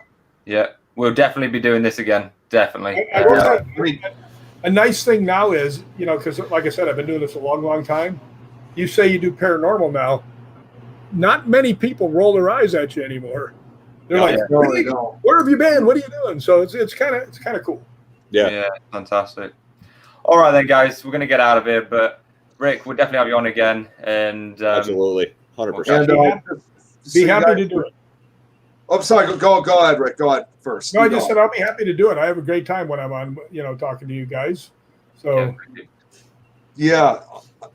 Yeah, we'll definitely be doing this again. Definitely. I will say, I mean, a nice thing now is, you know, because like I said, I've been doing this a long, long time. You say you do paranormal now. Not many people roll their eyes at you anymore. They're like, no, "Hey, they don't. where have you been? What are you doing?" So it's kind of cool. Yeah. Fantastic. All right then, guys, we're gonna get out of here. But Rick, we'll definitely have you on again, and Absolutely. 100%. And Be happy to do it. I'm sorry. Go ahead, Rick. Go ahead first. No, I just said I'll be happy to do it. I have a great time when I'm on, talking to you guys. So, yeah.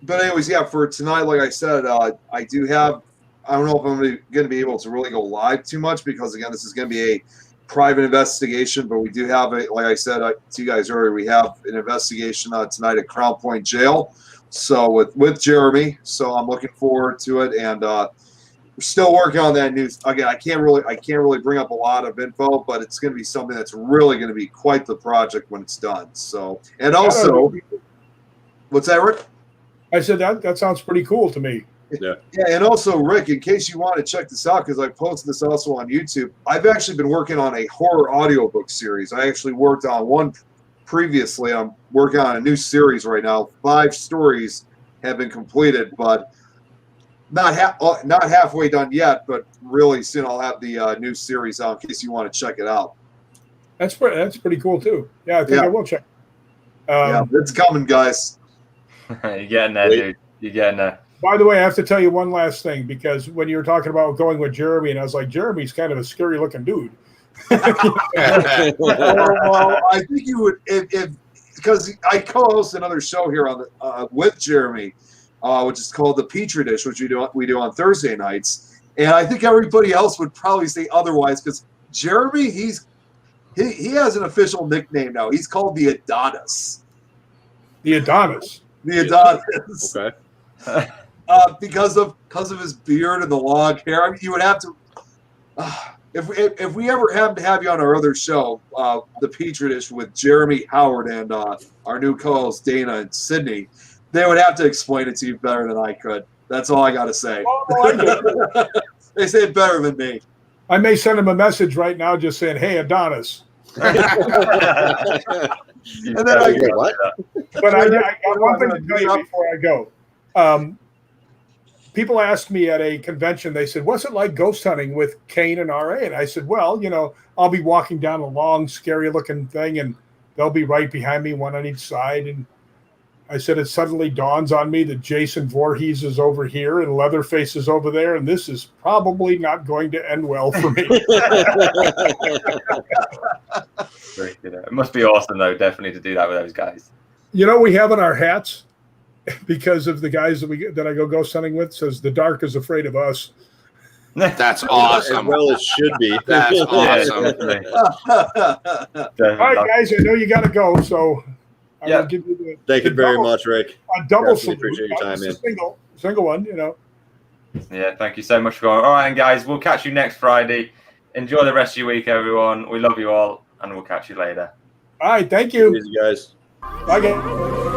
But anyways, yeah. For tonight, like I said, I do have. I don't know if I'm going to be able to really go live too much because again, this is going to be a private investigation. But we do have like I said to you guys earlier, we have an investigation tonight at Crown Point Jail. So with Jeremy. So I'm looking forward to it and. We're still working on that news. Again, I can't really bring up a lot of info, but it's going to be something that's really going to be quite the project when it's done. So, and also, what's that, Rick? I said that sounds pretty cool to me. Yeah, and also, Rick, in case you want to check this out, because I posted this also on YouTube, I've actually been working on a horror audiobook series. I actually worked on one previously. I'm working on a new series right now. 5 stories have been completed, but not halfway done yet, but really soon I'll have the new series out in case you want to check it out. That's pretty cool too. Yeah, I think I will check. Yeah, it's coming, guys. You're getting there, dude. You're getting there. By the way, I have to tell you one last thing because when you were talking about going with Jeremy, and I was like, Jeremy's kind of a scary looking dude. Well, I think you would if because I co-host another show here on the with Jeremy. Which is called the Petri Dish, which we do on Thursday nights, and I think everybody else would probably say otherwise because Jeremy, he has an official nickname now. He's called the Adonis. The Adonis. The Adonis. Okay. Because of his beard and the long hair. I mean, you would have to. If we ever happen to have you on our other show, the Petri Dish with Jeremy Howard and our new co-host Dana and Sydney. They would have to explain it to you better than I could. That's all I got to say. They say it better than me. I may send him a message right now just saying, hey, Adonis. And then I go, what? But I got one thing to tell you before I go. People asked me at a convention, they said, what's it like ghost hunting with Kane and RA? And I said, well, I'll be walking down a long, scary-looking thing, and they'll be right behind me, one on each side, and I said, it suddenly dawns on me that Jason Voorhees is over here and Leatherface is over there, and this is probably not going to end well for me. It must be awesome, though, definitely, to do that with those guys. We have in our hats, because of the guys that I go ghost hunting with, says the dark is afraid of us. That's awesome. As well, it should be. That's awesome. All right, guys, I know you got to go, so I will give you Thank you very much, Rick. A double salute. Appreciate your time, man. Single one, Yeah, thank you so much for going. All right, and guys, we'll catch you next Friday. Enjoy the rest of your week, everyone. We love you all, and we'll catch you later. All right, thank you. Easy, guys. Bye, guys.